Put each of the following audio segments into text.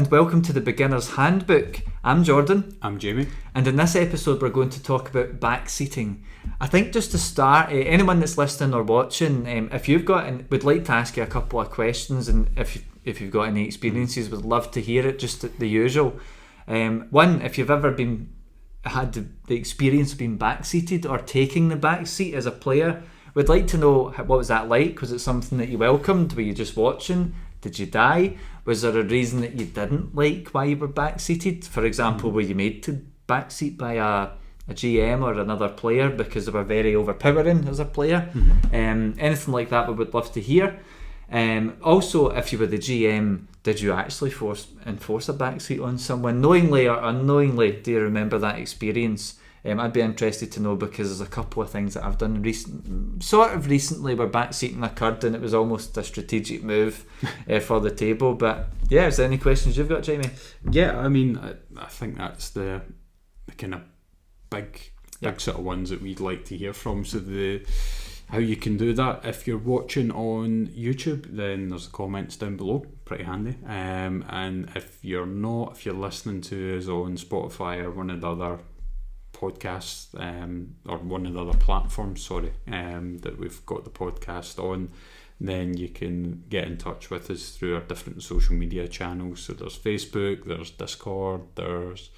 and welcome to the Beginner's Handbook. I'm Jordan. I'm Jamie. And in this episode we're going to talk about backseating. I think just to start, anyone that's listening or watching, if you've got, and we'd like to ask you a couple of questions, and if you've got any experiences, we'd love to hear it, just the usual. One, if you've ever had the experience of being backseated or taking the backseat as a player, we'd like to know what was that like. Was it something that you welcomed? Were you just watching? Did you die? Was there a reason that you didn't like why you were backseated? For example, were you made to backseat by a GM or another player because they were very overpowering as a player? Anything like that we would love to hear. Also, if you were the GM, did you actually enforce a backseat on someone? Knowingly or unknowingly, do you remember that experience? I'd be interested to know, because there's a couple of things that I've done recently where backseating occurred and it was almost a strategic move for the table. But yeah, is there any questions you've got, Jamie? Yeah, I mean, I think that's the kind of big sort of ones that we'd like to hear from. So how you can do that, if you're watching on YouTube, then there's the comments down below, pretty handy. And if you're not, if you're listening to us on Spotify or one of the other podcasts, or one of the other platforms, that we've got the podcast on, then you can get in touch with us through our different social media channels. So there's Facebook, there's Discord, there's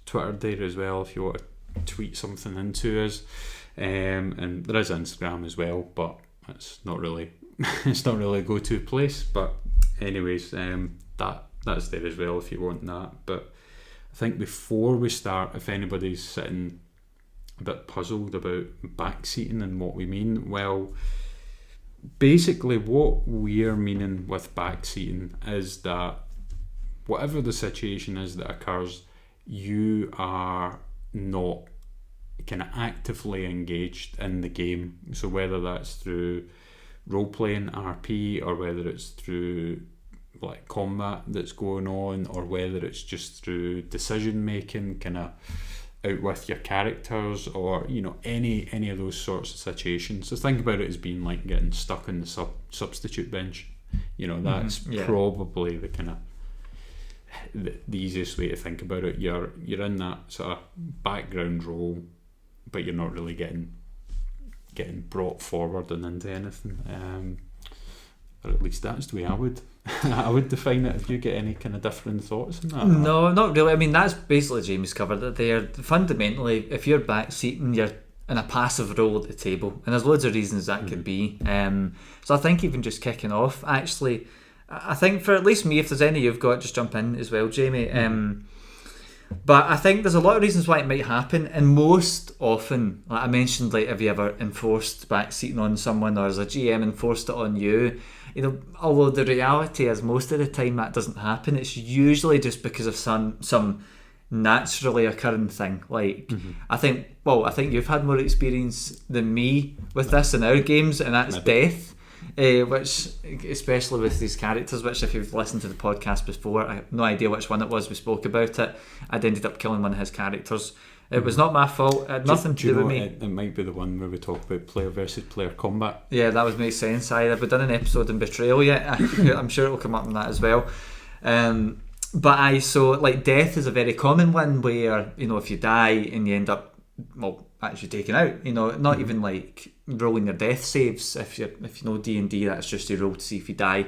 Twitter there as well if you want to tweet something into us, and there is Instagram as well, but it's not really a go-to place. But anyways, that's there as well if you want that. But I think before we start, if anybody's sitting a bit puzzled about backseating and what we mean, well, basically what we're meaning with backseating is that whatever the situation is that occurs, you are not kind of actively engaged in the game. So whether that's through role-playing RP, or whether it's through like combat that's going on, or whether it's just through decision making kind of out with your characters, or any of those sorts of situations. So think about it as being like getting stuck in the substitute bench. That's probably the kind of the easiest way to think about it. You're in that sort of background role, but you're not really getting brought forward and into anything. Or at least that's the way I would define it. If you get any kind of different thoughts on that? No, not really. I mean, that's basically Jamie's covered it there. Fundamentally, if you're backseating, you're in a passive role at the table, and there's loads of reasons that could be. So I think even just kicking off, actually, I think for at least me, if there's any you've got, just jump in as well, Jamie. But I think there's a lot of reasons why it might happen, and most often, like I mentioned, like, have you ever enforced backseating on someone, or has a GM enforced it on you? Although the reality is most of the time that doesn't happen. It's usually just because of some naturally occurring thing. Like I think you've had more experience than me with this in our games, and that's death. Which, especially with these characters, which if you've listened to the podcast before, I have no idea which one it was we spoke about it. I'd ended up killing one of his characters. It was not my fault. It had nothing to do with me. It might be the one where we talk about player versus player combat. Yeah, that would make sense. Have we done an episode on betrayal yet? I'm sure it'll come up on that as well. So like death is a very common one where, if you die and you end up, actually taken out, not even like rolling your death saves. If you know D&D, that's just you roll to see if you die.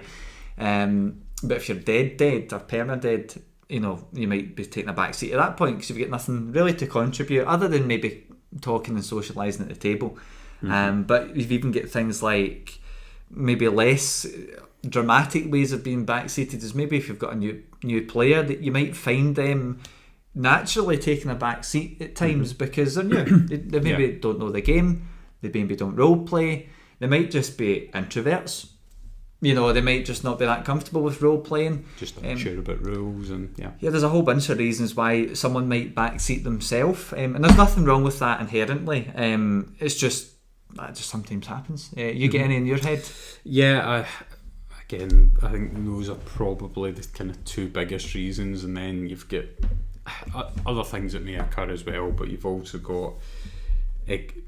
But if you're dead or perma-dead, you might be taking a back seat at that point, because you've got nothing really to contribute other than maybe talking and socialising at the table. But you've even got things like maybe less dramatic ways of being backseated, is maybe if you've got a new player, that you might find them naturally taking a back seat at times because they're new. They maybe don't know the game, they maybe don't role play, they might just be introverts. They might just not be that comfortable with role playing. Just not sure about rules, and there's a whole bunch of reasons why someone might backseat themselves, and there's nothing wrong with that inherently. It's just that just sometimes happens. You get any in your head? Yeah, I think those are probably the kind of two biggest reasons, and then you've got other things that may occur as well, but you've also got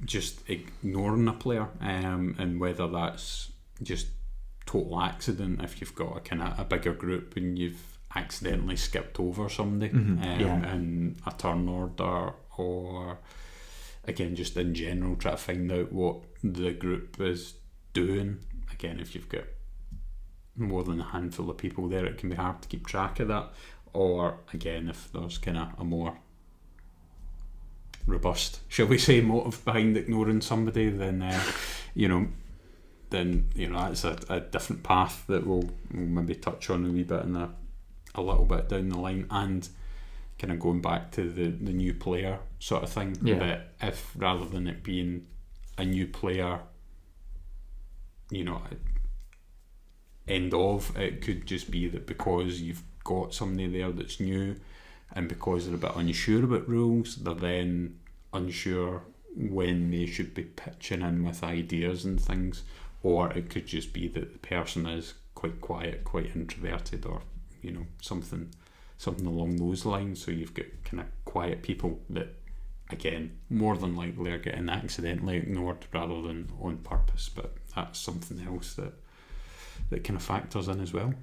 just ignoring a player, and whether that's just total accident, if you've got a bigger group and you've accidentally skipped over somebody in a turn order, or again just in general try to find out what the group is doing. Again, if you've got more than a handful of people there, it can be hard to keep track of that. Or again, if there's kind of a more robust, shall we say, motive behind ignoring somebody, then that's a different path that we'll maybe touch on a wee bit in a little bit down the line. And kind of going back to the new player sort of thing, that if rather than it being a new player, end of, it could just be that because you've got somebody there that's new, and because they're a bit unsure about rules, they're then unsure when they should be pitching in with ideas and things. Or it could just be that the person is quite quiet, quite introverted, or something along those lines. So you've got kind of quiet people that, again, more than likely are getting accidentally ignored rather than on purpose. But that's something else that kind of factors in as well.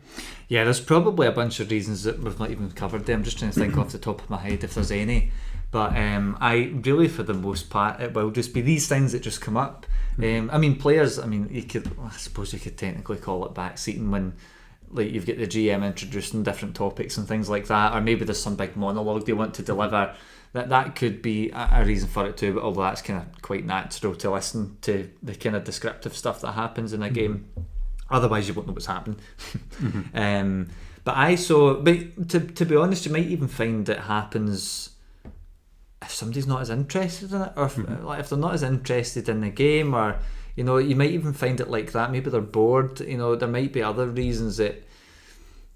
Yeah, there's probably a bunch of reasons that we've not even covered them. I'm just trying to think off the top of my head if there's any. But I really, for the most part, it will just be these things that just come up. Players, I suppose you could technically call it backseating when, like, you've got the GM introducing different topics and things like that, or maybe there's some big monologue they want to deliver. That could be a reason for it too, but although that's kind of quite natural to listen to the kind of descriptive stuff that happens in a game. Otherwise you won't know what's happening. But to be honest, you might even find it happens if somebody's not as interested in it, or if they're not as interested in the game, or you might even find it like that. Maybe they're bored. There might be other reasons that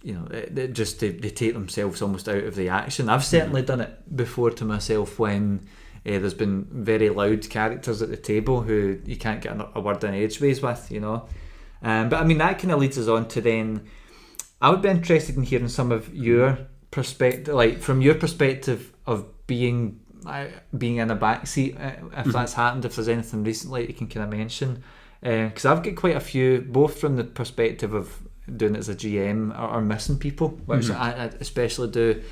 they take themselves almost out of the action. I've certainly done it before to myself when there's been very loud characters at the table who you can't get a word in edgeways with. But that kind of leads us on to then, I would be interested in hearing some of your perspective, like from your perspective of being in a backseat, if that's happened, if there's anything recently that you can kind of mention, because I've got quite a few, both from the perspective of doing it as a GM or missing people, which I especially do.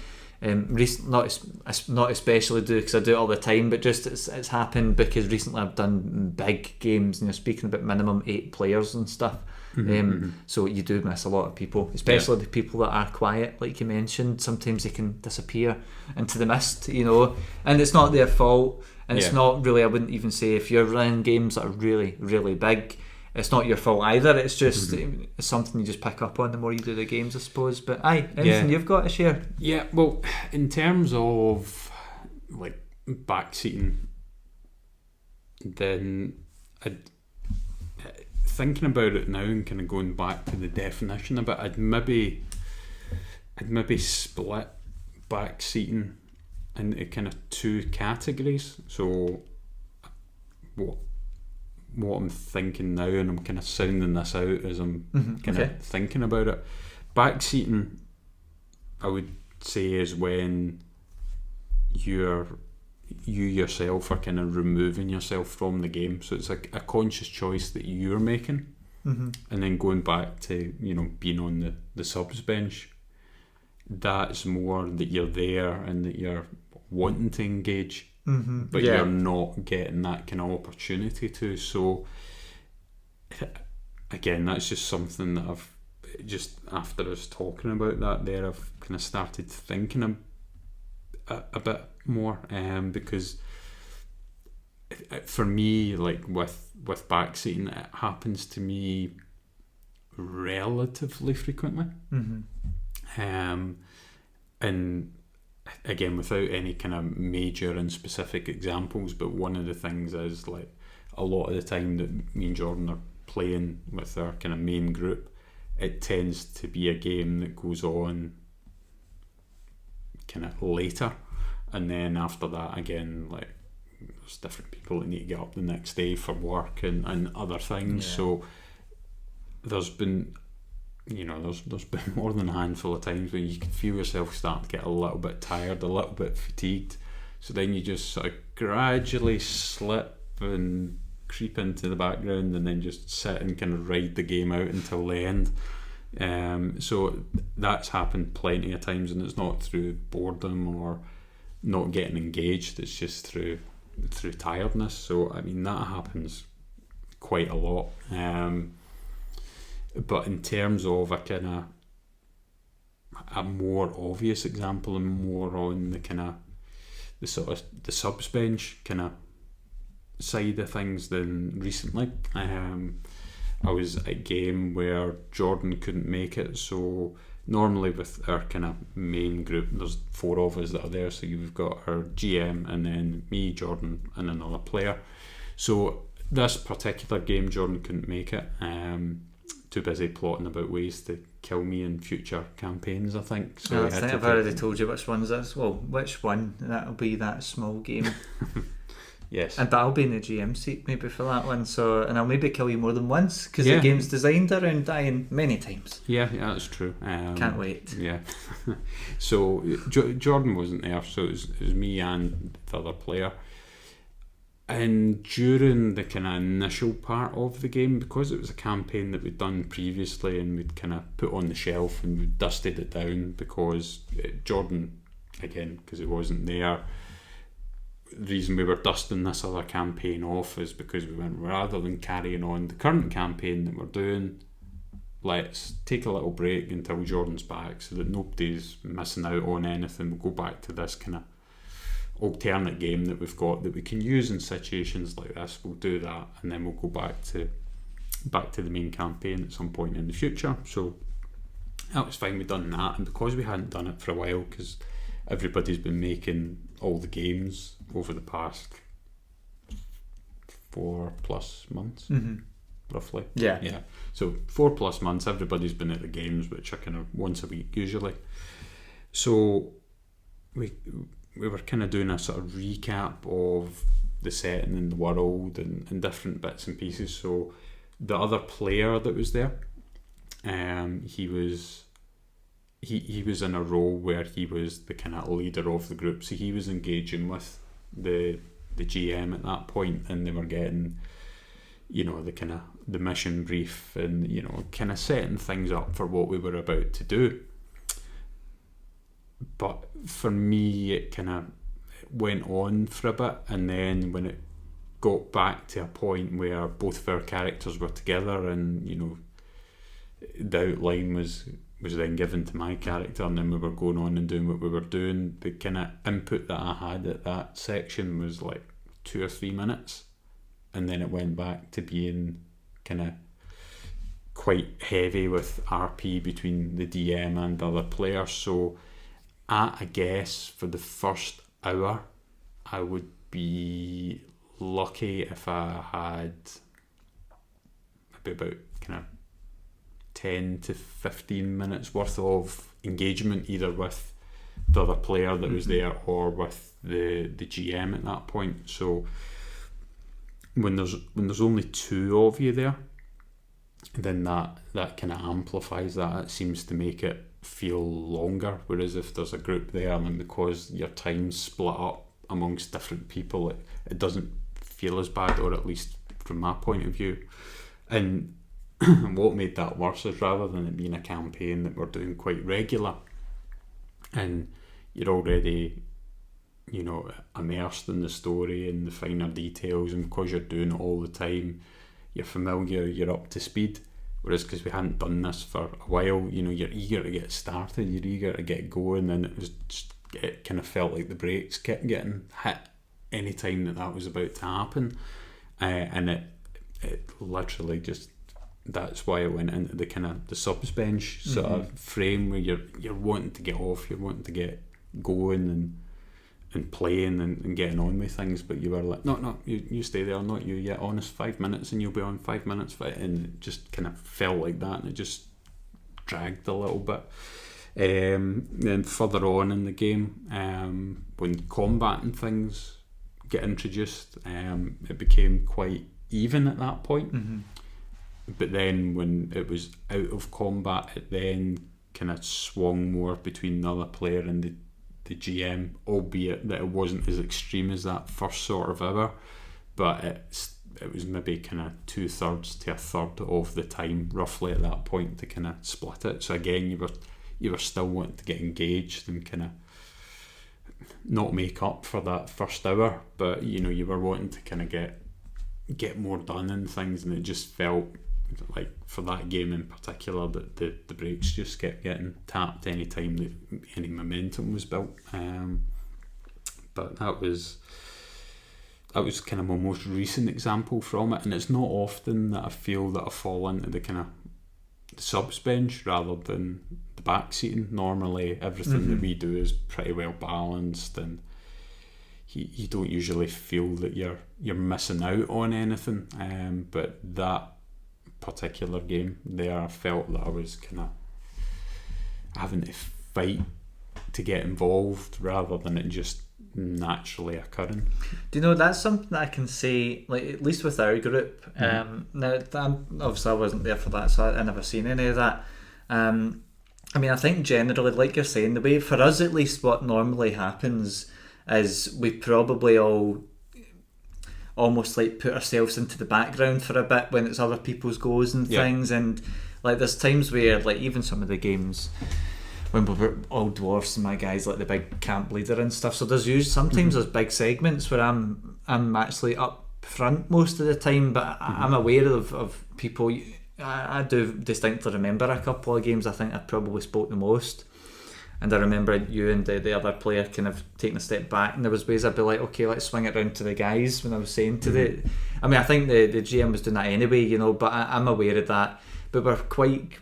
Not especially do because I do it all the time, but just it's happened because recently I've done big games, speaking about minimum 8 players and stuff. So you do miss a lot of people, especially the people that are quiet, like you mentioned. Sometimes they can disappear into the mist, and it's not their fault, and it's not really, I wouldn't even say, if you're running games that are really, really big, it's not your fault either. It's just it's something you just pick up on the more you do the games, I suppose. But anything you've got to share? Yeah, well, in terms of like backseating, then thinking about it now and kind of going back to the definition a bit, I'd maybe split backseating into kind of 2 categories. So what I'm thinking now, and I'm kind of sounding this out as I'm kind of thinking about it. Backseating, I would say, is when you yourself are kind of removing yourself from the game. So it's like a conscious choice that you're making, and then going back to being on the subs bench. That's more that you're there and that you're wanting to engage. But you're not getting that kind of opportunity to. So again, that's just something that I've just, after us talking about that there, I've kind of started thinking a bit more, because for me, like with backseating, it happens to me relatively frequently, and again, without any kind of major and specific examples, but one of the things is, like, a lot of the time that me and Jordan are playing with our kind of main group, it tends to be a game that goes on kind of later, and then after that, again, like, there's different people that need to get up the next day for work and other things. So there's been there's been more than a handful of times where you can feel yourself start to get a little bit tired, a little bit fatigued. So then you just sort of gradually slip and creep into the background, and then just sit and kind of ride the game out until the end. So that's happened plenty of times, and it's not through boredom or not getting engaged, it's just through tiredness. So I mean, that happens quite a lot. But in terms of a more obvious example, and more on the sort of the subs bench side of things than recently. I was at a game where Jordan couldn't make it, so normally with our main group, there's 4 of us that are there, so you've got our GM and then me, Jordan, and another player. So this particular game, Jordan couldn't make it, too busy plotting about ways to kill me in future campaigns, I think. So I think I've already told you which one's this. Well, which one? That'll be that small game. Yes. But I'll be in the GM seat maybe for that one. So, and I'll maybe kill you more than once, because Yeah. the game's designed around dying many times. Yeah, that's true. Can't wait. Yeah. So Jordan wasn't there, so it was me and the other player. And during the initial part of the game, because it was a campaign that we'd done previously and we'd put on the shelf and we'd dusted it down, because Jordan, again, because he wasn't there, the reason we were dusting this other campaign off is because we went, rather than carrying on the current campaign that we're doing, let's take a little break until Jordan's back so that nobody's missing out on anything. We'll go back to this alternate game that we've got that we can use in situations like this. We'll do that, and then we'll go back to the main campaign at some point in the future. So that was fine, we'd done that. And because we hadn't done it for a while, because everybody's been making all the games over the past 4+ months, roughly. Yeah. So 4+ months, everybody's been at the games, which are once a week usually. So we were doing a sort of recap of the setting and the world and different bits and pieces. So the other player that was there, he was in a role where he was the leader of the group, so he was engaging with the GM at that point, and they were getting the mission brief and setting things up for what we were about to do. But for me, it went on for a bit, and then when it got back to a point where both of our characters were together, and the outline was then given to my character, and then we were going on and doing what we were doing, the input that I had at that section was like 2 or 3 minutes, and then it went back to being quite heavy with RP between the DM and the other player. So I guess for the first hour, I would be lucky if I had maybe about 10 to 15 minutes worth of engagement, either with the other player that was there or with the GM at that point. So when there's only 2 of you there, then that amplifies that. It seems to make it feel longer, whereas if there's a group there, and because your time's split up amongst different people, it doesn't feel as bad, or at least from my point of view. And what made that worse is, rather than it being a campaign that we're doing quite regular and you're already immersed in the story and the finer details, and because you're doing it all the time, you're familiar, you're up to speed. Whereas because we hadn't done this for a while, you're eager to get started, you're eager to get going, and it felt like the brakes kept getting hit any time that was about to happen, and it literally just, that's why I went into the subs bench sort of frame, where you're wanting to get off, you're wanting to get going and playing and getting on with things, but you were like, no, you stay there, not you yet, honest, 5 minutes and you'll be on 5 minutes, and it just felt like that, and it just dragged a little bit. Then further on in the game, when combat and things get introduced, it became quite even at that point. But then when it was out of combat, it then swung more between the other player and the GM, albeit that it wasn't as extreme as that first sort of hour, but it was maybe kind of 2/3 to 1/3 of the time roughly at that point to kind of split it. So again, you were still wanting to get engaged and kind of not make up for that first hour, but you were wanting to kind of get more done and things, and it just felt like for that game in particular that the brakes just kept getting tapped any time that any momentum was built. But that was kind of my most recent example from it, and it's not often that I feel that I fall into the kind of subs bench rather than the backseating. Normally everything that we do is pretty well balanced, and you don't usually feel that you're missing out on anything, but that particular game there, I felt that I was kind of having to fight to get involved rather than it just naturally occurring. Do you know, that's something that I can say, like at least with our group. Now, obviously I wasn't there for that, so I never seen any of that. I mean, I think generally, like you're saying, the way for us at least, what normally happens is we probably all almost like put ourselves into the background for a bit when it's other people's goals and things, and like there's times where like even some of the games when we were all dwarfs and my guy's like the big camp leader and stuff, so there's usually sometimes there's big segments where I'm actually up front most of the time, but I'm aware of people. I do distinctly remember a couple of games I think I probably spoke the most, and I remember you and the other player kind of taking a step back, and there was ways I'd be like, okay, let's swing it round to the guys when I was saying to I mean, I think the GM was doing that anyway, but I'm aware of that. But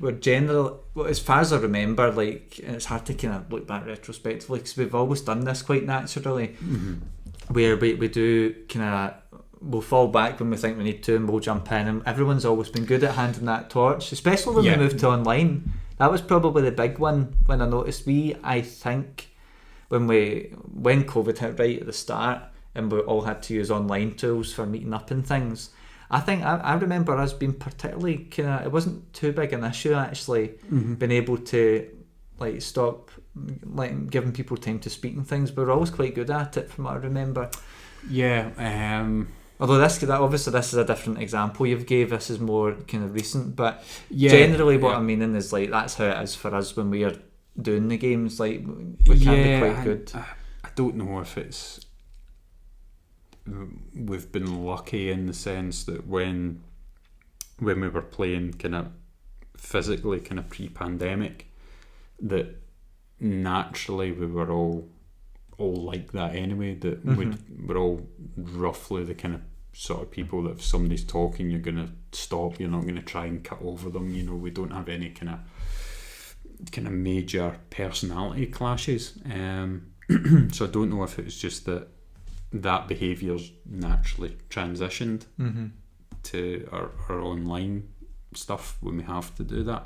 we're general, as far as I remember, like, and it's hard to kind of look back retrospectively because we've always done this quite naturally, where we do kind of, we'll fall back when we think we need to and we'll jump in, and everyone's always been good at handing that torch, especially when we moved to online. That was probably the big one when I noticed I think when COVID hit right at the start and we all had to use online tools for meeting up and things, I think I remember us being particularly kind of, it wasn't too big an issue actually, being able to like stop like giving people time to speak and things. We were always quite good at it from what I remember. Although this is a different example you've gave. This is more kind of recent, but generally what I'm meaning is like that's how it is for us when we are doing the games. Like we can be quite good. I don't know if it's we've been lucky in the sense that when we were playing kind of physically kind of pre-pandemic, that naturally we were all like that anyway, that we're all roughly the kind of sort of people that if somebody's talking you're going to stop, you're not going to try and cut over them. We don't have any kind of major personality clashes, so I don't know if it's just that behaviour's naturally transitioned to our online stuff when we have to do that,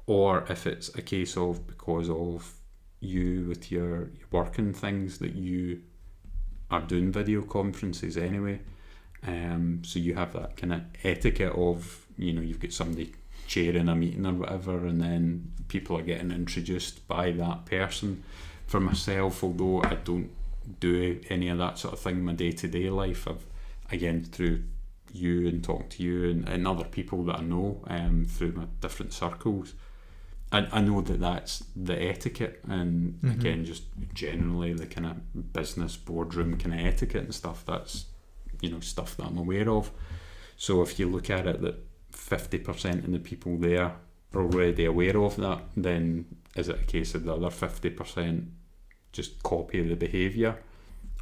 or if it's a case of because of you with your working things that you are doing video conferences anyway, so you have that kind of etiquette of you've got somebody chairing a meeting or whatever, and then people are getting introduced by that person. For myself, although I don't do any of that sort of thing in my day-to-day life, I've again through you and talking to you and other people that I know through my different circles, I know that that's the etiquette, and again just generally the kind of business boardroom kind of etiquette and stuff, that's stuff that I'm aware of. So if you look at it that 50% of the people there are already aware of that, then is it a case of the other 50% just copy the behaviour,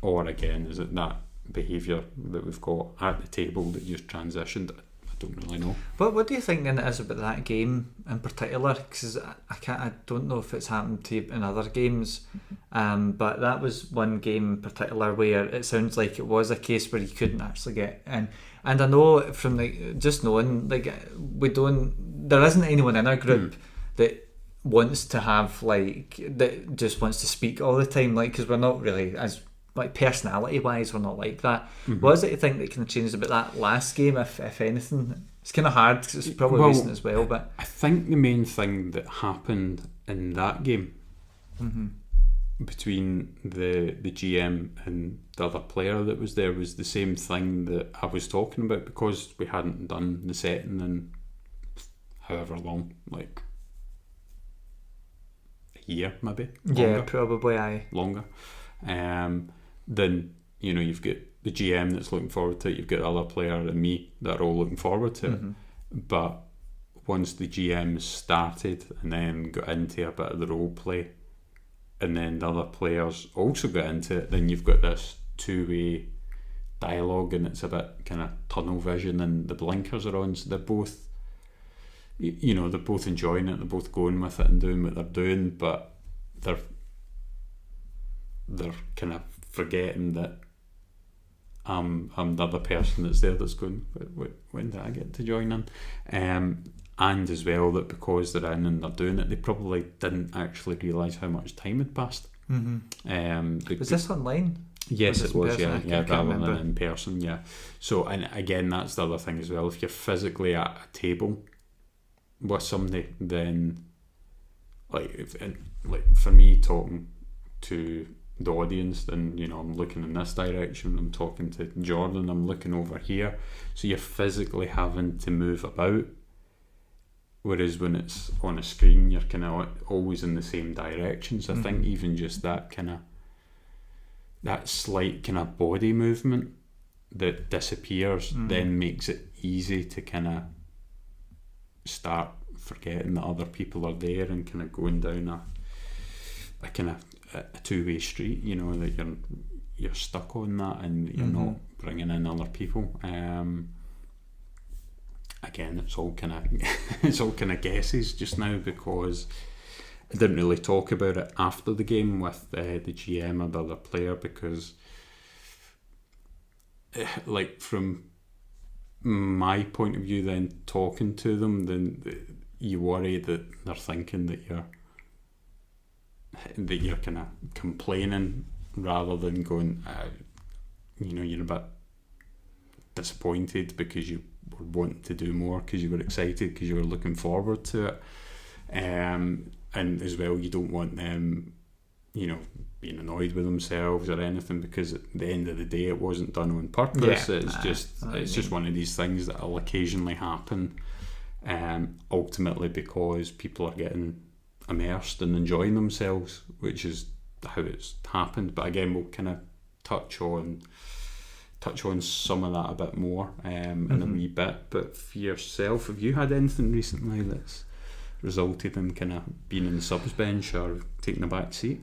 or again is it that behaviour that we've got at the table that just transitioned? I don't really know. But what do you think then it is about that game in particular? Because I don't know if it's happened to you in other games, but that was one game in particular where it sounds like it was a case where you couldn't actually get in. And I know from just knowing there isn't anyone in our group that wants to have that just wants to speak all the time, because we're not really, as like personality wise, we're not like that. What is it you think that kind of changed about that last game, if anything? It's kind of hard because it's probably recent as well, but I think the main thing that happened in that game between the GM and the other player that was there was the same thing that I was talking about, because we hadn't done the setting in however long, like a year maybe. Longer. Yeah, probably longer. Then you've got the GM that's looking forward to it, you've got the other player and me that are all looking forward to it. But once the GM started and then got into a bit of the role play, and then the other players also got into it, then you've got this two-way dialogue, and it's a bit kind of tunnel vision, and the blinkers are on, so they're both they're both enjoying it, they're both going with it and doing what they're doing, but they're kind of forgetting that I'm the other person that's there that's going, when did I get to join in? And as well, that because they're in and they're doing it, they probably didn't actually realise how much time had passed. Was this online? Yes, it was, yeah, rather than in person, yeah. So, and again, that's the other thing as well. If you're physically at a table with somebody, then like for me, talking to the audience, then I'm looking in this direction, I'm talking to Jordan, I'm looking over here, so you're physically having to move about, whereas when it's on a screen you're kind of always in the same direction. So I think even just that slight kind of body movement that disappears then makes it easy to kind of start forgetting that other people are there and kind of going down a kind of a two-way street, that you're stuck on that, and you're not bringing in other people. Again, it's all kind of guesses just now, because I didn't really talk about it after the game with the GM or the other player, because like from my point of view, then talking to them, then you worry that they're thinking that you're kind of complaining rather than going, you're a bit disappointed because you were wanting to do more, because you were excited, because you were looking forward to it, and as well, you don't want them being annoyed with themselves or anything, because at the end of the day it wasn't done on purpose. It's just one of these things that will occasionally happen, ultimately because people are getting immersed and enjoying themselves, which is how it's happened. But again, we'll kind of touch on some of that a bit more in a wee bit. But for yourself, have you had anything recently that's resulted in kind of being in the subs bench or taking a back seat?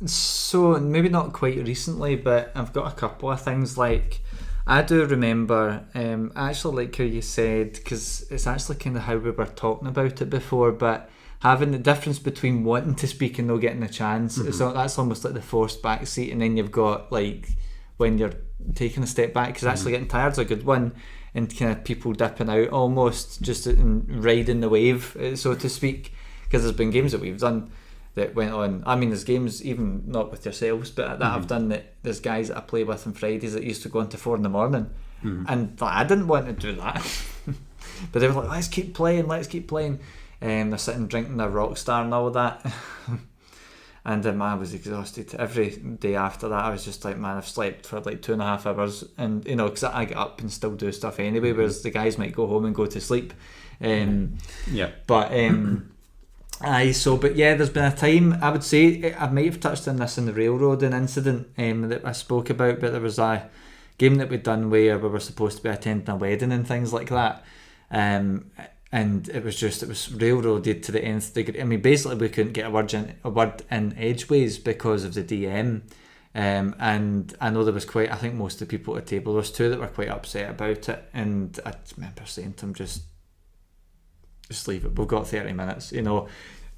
So maybe not quite recently, but I've got a couple of things. Like, I do remember, I actually like how you said, because it's actually kind of how we were talking about it before, but having the difference between wanting to speak and not getting a chance, so that's almost like the forced back seat. And then you've got like when you're taking a step back, because actually getting tired's a good one, and kind of people dipping out almost just in riding the wave, so to speak, because there's been games that we've done that went on. I mean, there's games, even not with yourselves, but that I've done, that there's guys that I play with on Fridays that used to go on to 4 a.m, and like, I didn't want to do that but they were like, let's keep playing, they're sitting drinking their Rockstar and all that and man, I was exhausted every day after that. I was just like, man, I've slept for like 2.5 hours, and because I get up and still do stuff anyway, whereas the guys might go home and go to sleep. But there's been a time, I would say, I might have touched on this in the railroading incident that I spoke about, but there was a game that we'd done where we were supposed to be attending a wedding and things like that, and it was railroaded to the nth degree. I mean, basically we couldn't get a word in edgeways because of the DM, and I know there was I think most of the people at the table, there was 2 that were quite upset about it, and I remember saying to them, just leave it, we've got 30 minutes,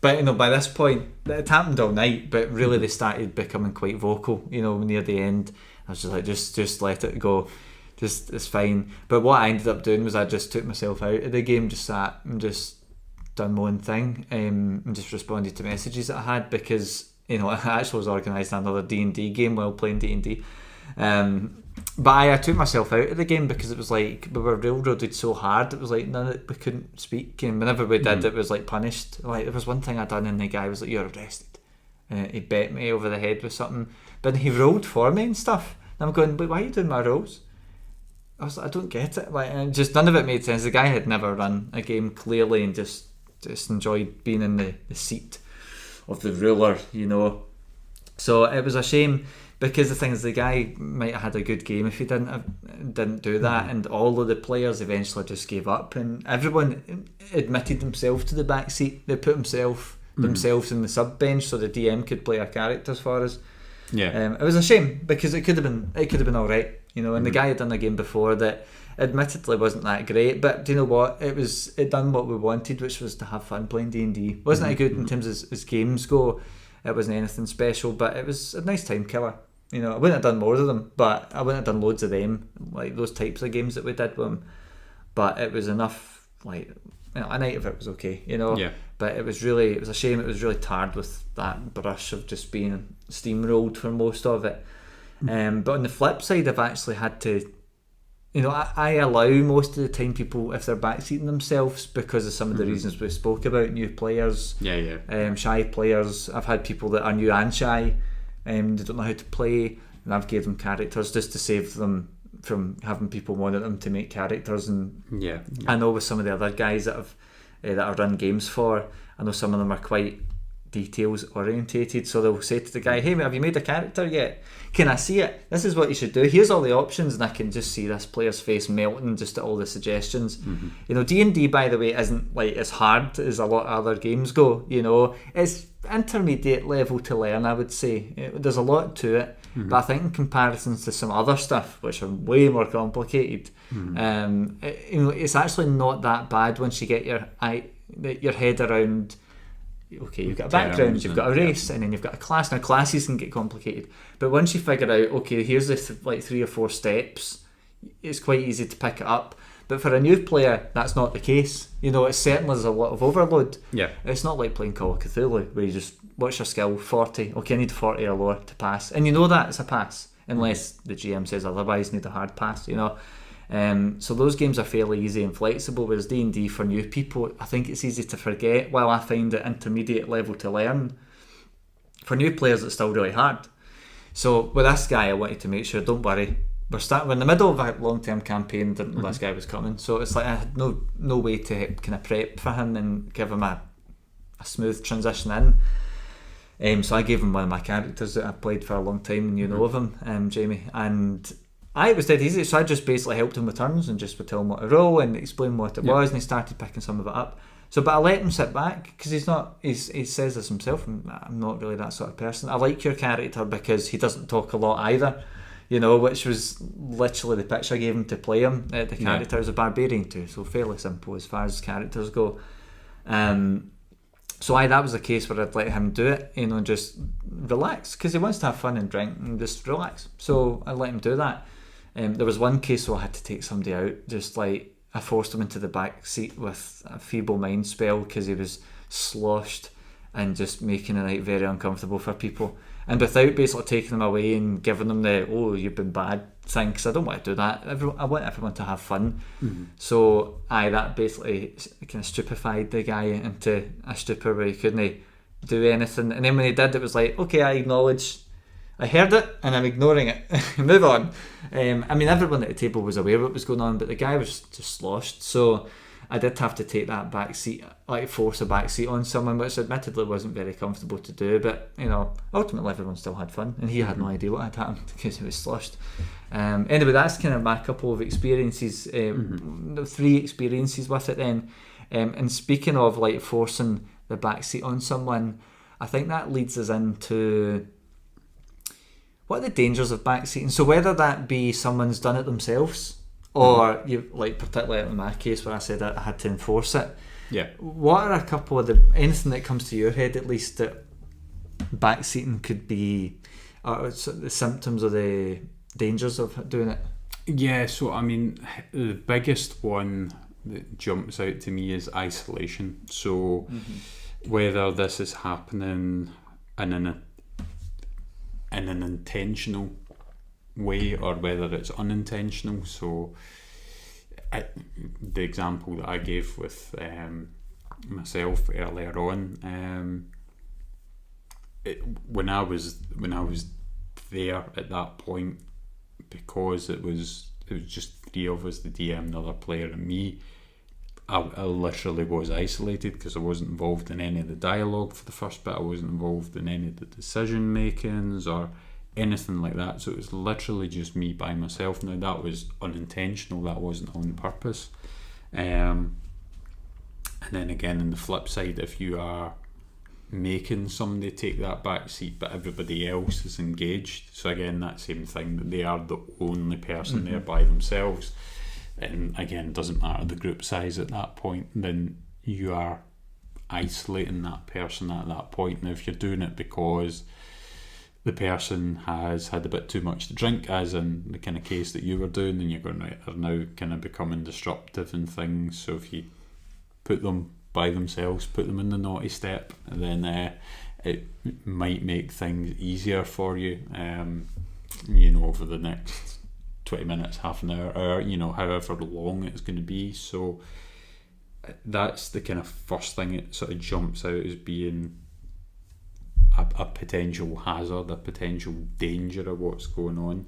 but by this point it happened all night, but really they started becoming quite vocal near the end. I was just like, just let it go, just, it's fine. But what I ended up doing was I just took myself out of the game, just sat and just done my own thing, and just responded to messages that I had, because I actually was organising another D&D game while playing D&D, but I took myself out of the game because it was like we were railroaded so hard. It was like we couldn't speak, and whenever we did, it was like punished. Like, there was one thing I done and the guy was like, "You're arrested," he bet me over the head with something, but he rolled for me and stuff, and I'm going, but why are you doing my rolls? I was like, I don't get it. Like, and just none of it made sense. The guy had never run a game clearly, and just enjoyed being in the seat of the ruler, you know. So it was a shame, because the thing is, the guy might have had a good game if he didn't do that, and all of the players eventually just gave up, and everyone admitted themselves to the back seat. They put themselves in the sub bench so the DM could play our characters for us. Yeah, it was a shame, because it could have been all right, you know. And the guy had done a game before that admittedly wasn't that great, but do you know what? It done what we wanted, which was to have fun playing D&D. Wasn't it good in terms as games go? It wasn't anything special, but it was a nice time killer. You know, I wouldn't have done more of them, but I wouldn't have done loads of them, like those types of games that we did with them. But it was enough, like, you know, a night of it was okay, you know. Yeah. But it was a shame. It was really tarred with that brush of just being steamrolled for most of it. But on the flip side, I've actually had to, you know, I allow most of the time people, if they're backseating themselves, because of some of the reasons we spoke about, new players, shy players. I've had people that are new and shy, they don't know how to play, and I've gave them characters just to save them from having people wanting them to make characters. And I know with some of the other guys that I've run games for, I know some of them are quite details orientated, so they'll say to the guy, hey mate, have you made a character yet? Can I see it? This is what you should do. Here's all the options, and I can just see this player's face melting just at all the suggestions. You know, D&D, by the way, isn't like as hard as a lot of other games go. You know, it's intermediate level to learn, I would say. There's a lot to it, but I think in comparisons to some other stuff, which are way more complicated, you know, it's actually not that bad once you get your head around. Okay, you've got a background, you've got a race, and then you've got a class. Now classes can get complicated, but once you figure out, okay, here's the 3 or 4 steps, it's quite easy to pick it up. But for a new player, that's not the case. You know, it certainly there's a lot of overload. Yeah, it's not like playing Call of Cthulhu, where you just, what's your skill? 40. Okay, I need 40 or lower to pass, and you know that it's a pass, unless the GM says otherwise. Need a hard pass, you know. So those games are fairly easy and flexible, whereas D&D for new people, I think it's easy to forget, while I find it intermediate level to learn. For new players, it's still really hard. So with this guy, I wanted to make sure, don't worry, we're in the middle of a long-term campaign, didn't know this guy was coming, so it's like I had no way to kind of prep for him and give him a smooth transition in. So I gave him one of my characters that I played for a long time, and you know of him, Jamie, and it was dead easy. So I just basically helped him with turns and just would tell him what to roll and explain what it was, and he started picking some of it up. So, but I let him sit back, because he says this himself, I'm not really that sort of person. I like your character because he doesn't talk a lot either, you know, which was literally the pitch I gave him to play him. The character is a barbarian too, so fairly simple as far as characters go. So that was the case where I'd let him do it, you know, and just relax, because he wants to have fun and drink and just relax. So I let him do that. There was one case where I had to take somebody out, just like I forced him into the back seat with a feeble mind spell, because he was sloshed and just making it very uncomfortable for people, and without basically taking them away and giving them the you've been bad thing, because I don't want to do that. I want everyone to have fun. So that basically kind of stupefied the guy into a stupor where he couldn't do anything. And then when he did, it was like, okay, I acknowledge I heard it and I'm ignoring it. Move on. I mean, everyone at the table was aware of what was going on, but the guy was just sloshed. So I did have to take that back seat, like force a back seat on someone, which admittedly wasn't very comfortable to do. But, you know, ultimately everyone still had fun, and he had no idea what had happened because he was sloshed. Anyway, that's kind of my couple of experiences, 3 experiences with it then. And speaking of like forcing the back seat on someone, I think that leads us into what are the dangers of backseating. So whether that be someone's done it themselves, or you, like particularly in my case where I said I had to enforce it. Yeah. What are a couple of anything that comes to your head at least that backseating could be, or the symptoms or the dangers of doing it? Yeah, so I mean, the biggest one that jumps out to me is isolation. So whether this is happening in an intentional way or whether it's unintentional. So the example that I gave with myself earlier on, when I was there at that point, because it was just 3 of us, the DM, the other player, and me. I literally was isolated because I wasn't involved in any of the dialogue for the first bit. I wasn't involved in any of the decision makings or anything like that. So it was literally just me by myself. Now that was unintentional. That wasn't on purpose. And then again, on the flip side, if you are making somebody take that back seat but everybody else is engaged, so again, that same thing, that they are the only person there by themselves, and again, it doesn't matter the group size at that point, then you are isolating that person at that point. Now if you're doing it because the person has had a bit too much to drink, as in the kind of case that you were doing, then you're going to are now kind of becoming disruptive and things. So if you put them by themselves, put them in the naughty step, and then it might make things easier for you, over the next 20 minutes, half an hour, or however long it's going to be. So that's the kind of first thing it sort of jumps out as being a potential hazard, a potential danger of what's going on.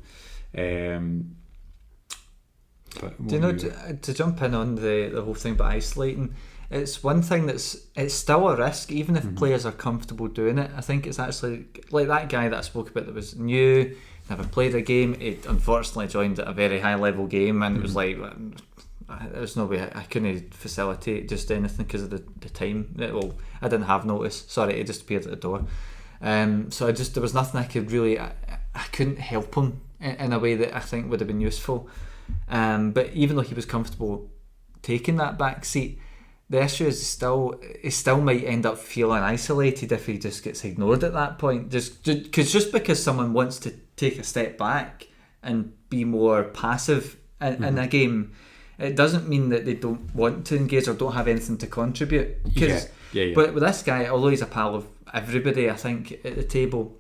To jump in on the whole thing about isolating, it's one thing it's still a risk, even if players are comfortable doing it. I think it's actually like that guy that I spoke about that was new, never played a game. It unfortunately joined at a very high level game, and it was like there's no way I couldn't facilitate just anything because of the time. I didn't have notice. Sorry, it just appeared at the door. So there was nothing I could really. I couldn't help him in a way that I think would have been useful. But even though he was comfortable taking that back seat, the issue is he still might end up feeling isolated if he just gets ignored at that point. Just because someone wants to take a step back and be more passive in a game, it doesn't mean that they don't want to engage or don't have anything to contribute. Yeah. But with this guy, although he's a pal of everybody, I think at the table,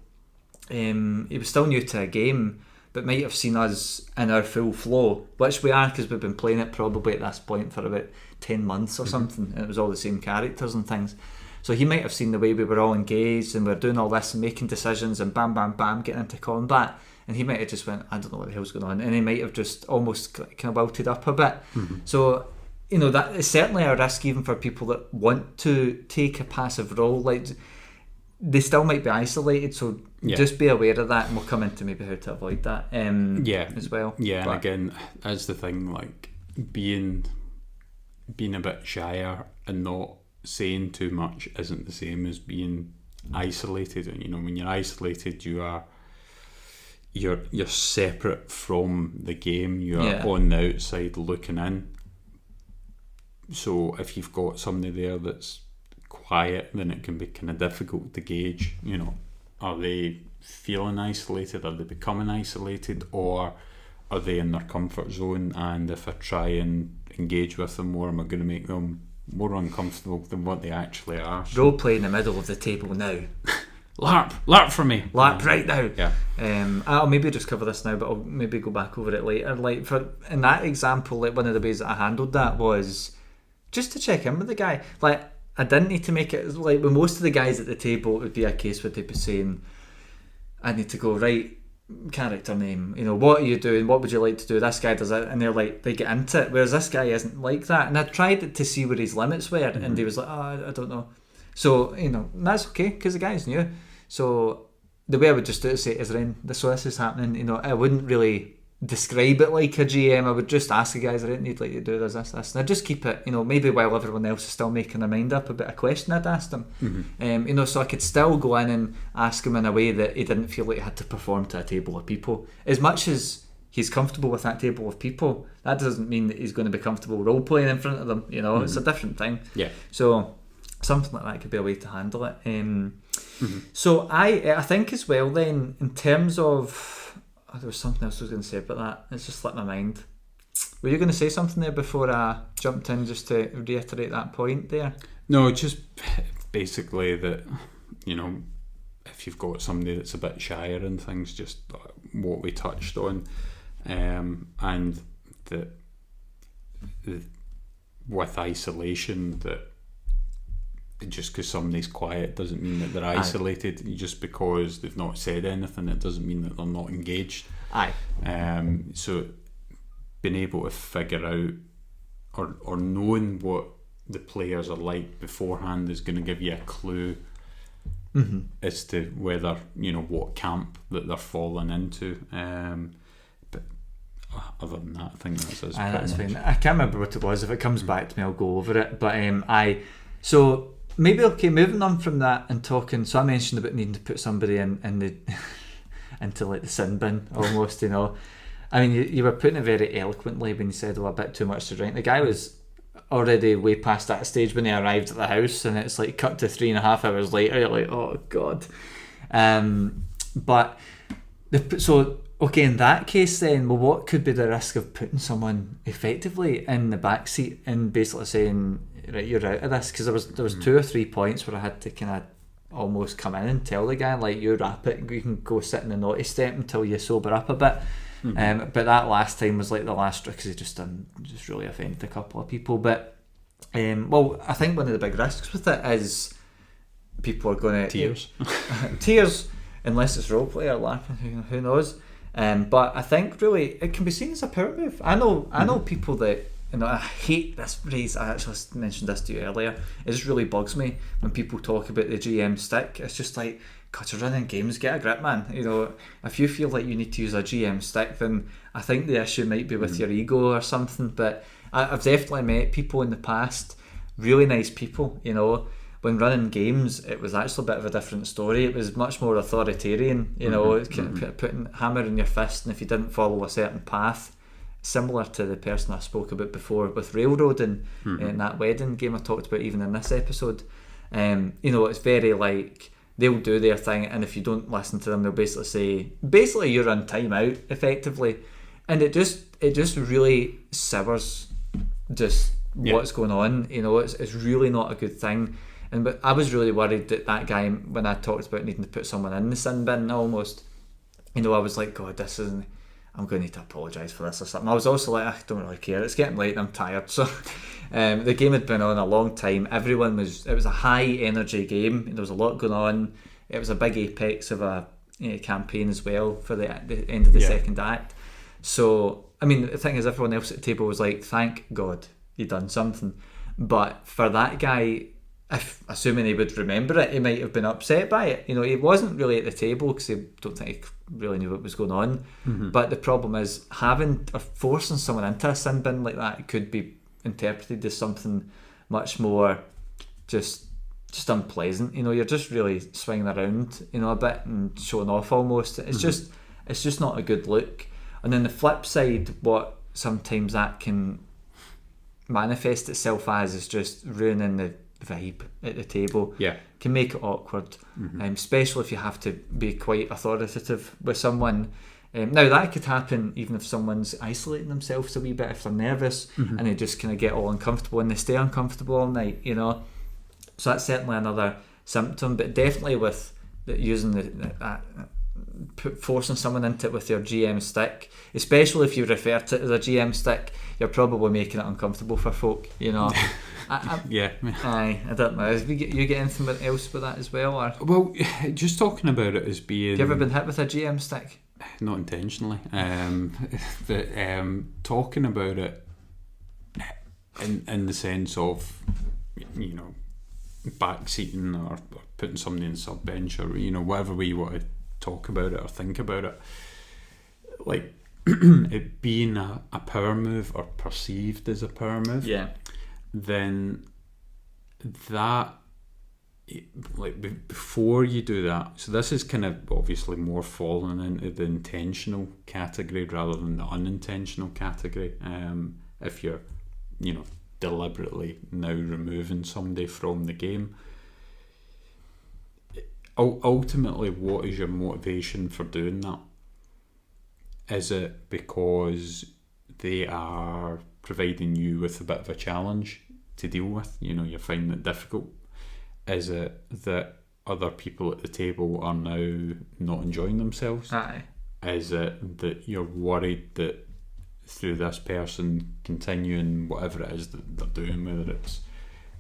he was still new to a game, but might have seen us in our full flow, which we are because we've been playing it probably at this point for about 10 months or something, and it was all the same characters and things. So he might have seen the way we were all engaged and we were doing all this and making decisions and bam bam bam getting into combat, and he might have just went, I don't know what the hell's going on, and he might have just almost kind of wilted up a bit. So that is certainly a risk even for people that want to take a passive role. Like, they still might be isolated, so just be aware of that, and we'll come into maybe how to avoid that as well. And again, as the thing, like being a bit shyer and not saying too much isn't the same as being isolated. And when you're isolated, you're separate from the game. You're on the outside looking in. So if you've got somebody there that's quiet, then it can be kind of difficult to gauge, are they feeling isolated, are they becoming isolated, or are they in their comfort zone, and if I try and engage with them more, am I going to make them more uncomfortable than what they actually are? Role play in the middle of the table now. LARP for me. LARP right now. I'll maybe just cover this now, but I'll maybe go back over it later. Like in that example, like one of the ways that I handled that was just to check in with the guy. Like, I didn't need to make it like with most of the guys at the table. It would be a case where they'd be saying, I need to go, right, character name, what are you doing, what would you like to do, this guy does it, and they get into it, whereas this guy isn't like that. And I tried to see where his limits were, and he was like, I don't know. So that's okay because the guy's new. So the way I would just do it is say, is there any, so this is happening, I wouldn't really describe it like a GM. I would just ask the guys, I didn't need like to do this, and I'd just keep it, maybe while everyone else is still making their mind up about a question I'd asked them. So I could still go in and ask him in a way that he didn't feel like he had to perform to a table of people. As much as he's comfortable with that table of people, that doesn't mean that he's going to be comfortable role playing in front of them. It's a different thing. So something like that could be a way to handle it. So I think as well then, in terms of, there was something else I was going to say about that. It's just slipped my mind. Were you going to say something there before I jumped in, just to reiterate that point there? No, just basically that, if you've got somebody that's a bit shyer and things, just what we touched on, and that with isolation, that just because somebody's quiet doesn't mean that they're isolated. Just because they've not said anything, it doesn't mean that they're not engaged. So being able to figure out or knowing what the players are like beforehand is going to give you a clue as to whether, what camp that they're falling into. But other than that, I think that's fine. I can't remember what it was. If it comes back to me, I'll go over it. But so maybe moving on from that and talking. So I mentioned about needing to put somebody in the into like the sin bin almost. I mean, you were putting it very eloquently when you said a bit too much to drink. The guy was already way past that stage when he arrived at the house, and it's like cut to 3.5 hours later. You're like, oh god. But okay, in that case then, well, what could be the risk of putting someone effectively in the back seat and basically saying, right, you're out of this? Because there was 2 or 3 points where I had to kind of almost come in and tell the guy, like, you wrap it, you can go sit in the naughty step until you sober up a bit. But that last time was like the last straw, because he just really offended a couple of people. But I think one of the big risks with it is people are going to tears, unless it's roleplay or laughing, who knows. But I think really it can be seen as a power move. I know people that, I hate this phrase. I actually mentioned this to you earlier. It just really bugs me when people talk about the GM stick. It's just like, God, you're running games, get a grip, man. If you feel like you need to use a GM stick, then I think the issue might be with your ego or something. But I've definitely met people in the past, really nice people, when running games, it was actually a bit of a different story. It was much more authoritarian, putting hammer in your fist, and if you didn't follow a certain path, similar to the person I spoke about before with railroading in that wedding game I talked about even in this episode. It's very like, they'll do their thing, and if you don't listen to them, they'll basically say, you're on time out, effectively. And it just really severs just what's going on. It's really not a good thing. But I was really worried that guy, when I talked about needing to put someone in the sin bin almost, I was like, God, I'm going to need to apologise for this or something. I was also like, I don't really care, it's getting late and I'm tired. So the game had been on a long time. It was a high energy game. There was a lot going on. It was a big apex of a campaign as well for the end of the second act. So I mean, the thing is, everyone else at the table was like, thank God he done something. But for that guy, assuming he would remember it, he might have been upset by it. He wasn't really at the table because I don't think he really knew what was going on. But the problem is, having or forcing someone into a sin bin like that could be interpreted as something much more just unpleasant. You're just really swinging around a bit and showing off almost. It's just not a good look. And then the flip side, what sometimes that can manifest itself as is just ruining the vibe at the table. Can make it awkward, especially if you have to be quite authoritative with someone. Now that could happen even if someone's isolating themselves a wee bit, if they're nervous and they just kind of get all uncomfortable and they stay uncomfortable all night, so that's certainly another symptom. But definitely with using forcing someone into it with your GM stick, especially if you refer to it as a GM stick, you're probably making it uncomfortable for folk. I don't know. You get anything else with that as well? Or? Well, just talking about it as being... Have you ever been hit with a GM stick? Not intentionally. But talking about it in the sense of, backseating or putting somebody in sub bench, or whatever way you want to talk about it or think about it, like it being a power move or perceived as a power move, then that, like, before you do that, so this is kind of obviously more falling into the intentional category rather than the unintentional category. If you're deliberately now removing somebody from the game, ultimately, what is your motivation for doing that? Is it because they are providing you with a bit of a challenge to deal with? You're finding it difficult. Is it that other people at the table are now not enjoying themselves? Aye. Is it that you're worried that through this person continuing whatever it is that they're doing, whether it's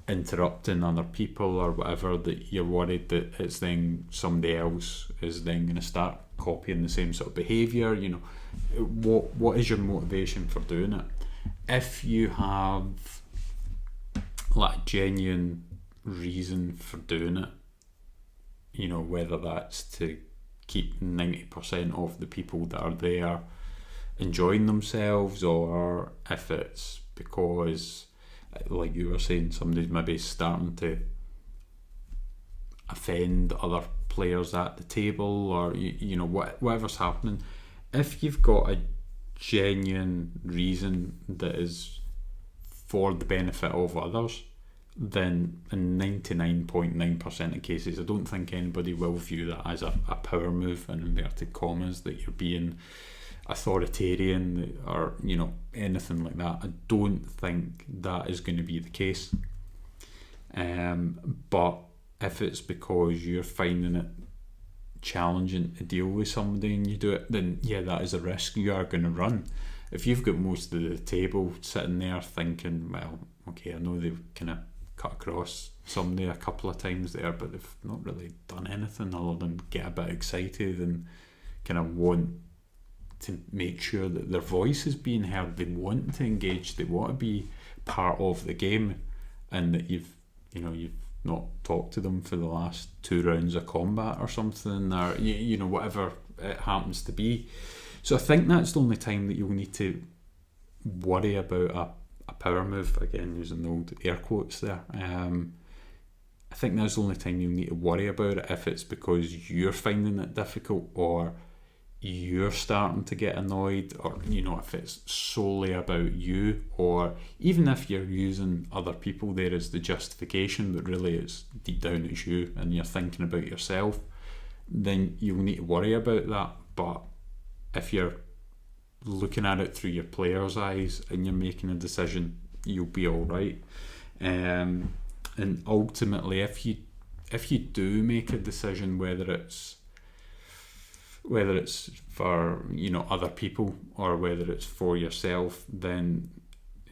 interrupting other people or whatever, that you're worried that it's then somebody else is then going to start copying the same sort of behaviour. You know, what is your motivation for doing it? If you have like a genuine reason for doing it, you know, whether that's to keep 90% of the people that are there enjoying themselves, or if it's because, like you were saying, somebody's maybe starting to offend other players at the table, or you know, whatever's happening, if you've got a genuine reason that is for the benefit of others, then in 99.9% of cases I don't think anybody will view that as a power move, in inverted commas, that you're being authoritarian or, you know, anything like that. I don't think that is going to be the case. But if it's because you're finding it challenging to deal with somebody and you do it, then yeah, that is a risk you are going to run. If you've got most of the table sitting there thinking, well, okay, I know they've kind of cut across somebody a couple of times there, but they've not really done anything other than get a bit excited and kind of want to make sure that their voice is being heard, they want to engage, they want to be part of the game, and that you've not talked to them for the last 2 rounds of combat or something, or you know, whatever it happens to be. So I think that's the only time that you'll need to worry about a power move, again using the old air quotes there. I think that's the only time you'll need to worry about it, if it's because you're finding it difficult or you're starting to get annoyed, or, you know, if it's solely about you, or even if you're using other people there as the justification, but really it's deep down it's you and you're thinking about yourself, then you'll need to worry about that. But if you're looking at it through your player's eyes and you're making a decision, you'll be all right. And ultimately, if you do make a decision, whether it's for, you know, other people or whether it's for yourself, then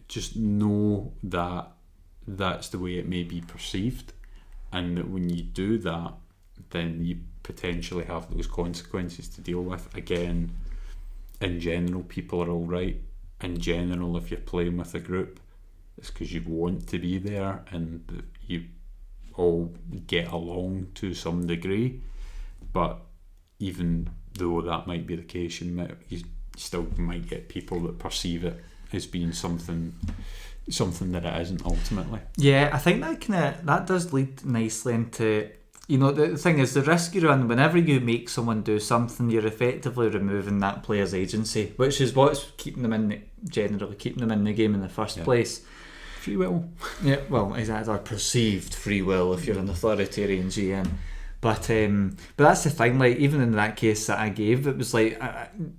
just know that that's the way it may be perceived, and that when you do that, then you potentially have those consequences to deal with. Again, in general, people are all right. In general, if you're playing with a group, it's because you want to be there and you all get along to some degree. But even though that might be the case, you still might get people that perceive it as being something that it isn't ultimately. Yeah, I think that does lead nicely into, you know, the thing is, the risk you run whenever you make someone do something, you're effectively removing that player's agency, which is what's keeping them in the game in the first place. Free will. Yeah, well, exactly, or perceived free will if you're an authoritarian GM. But that's the thing, like, even in that case that I gave, it was like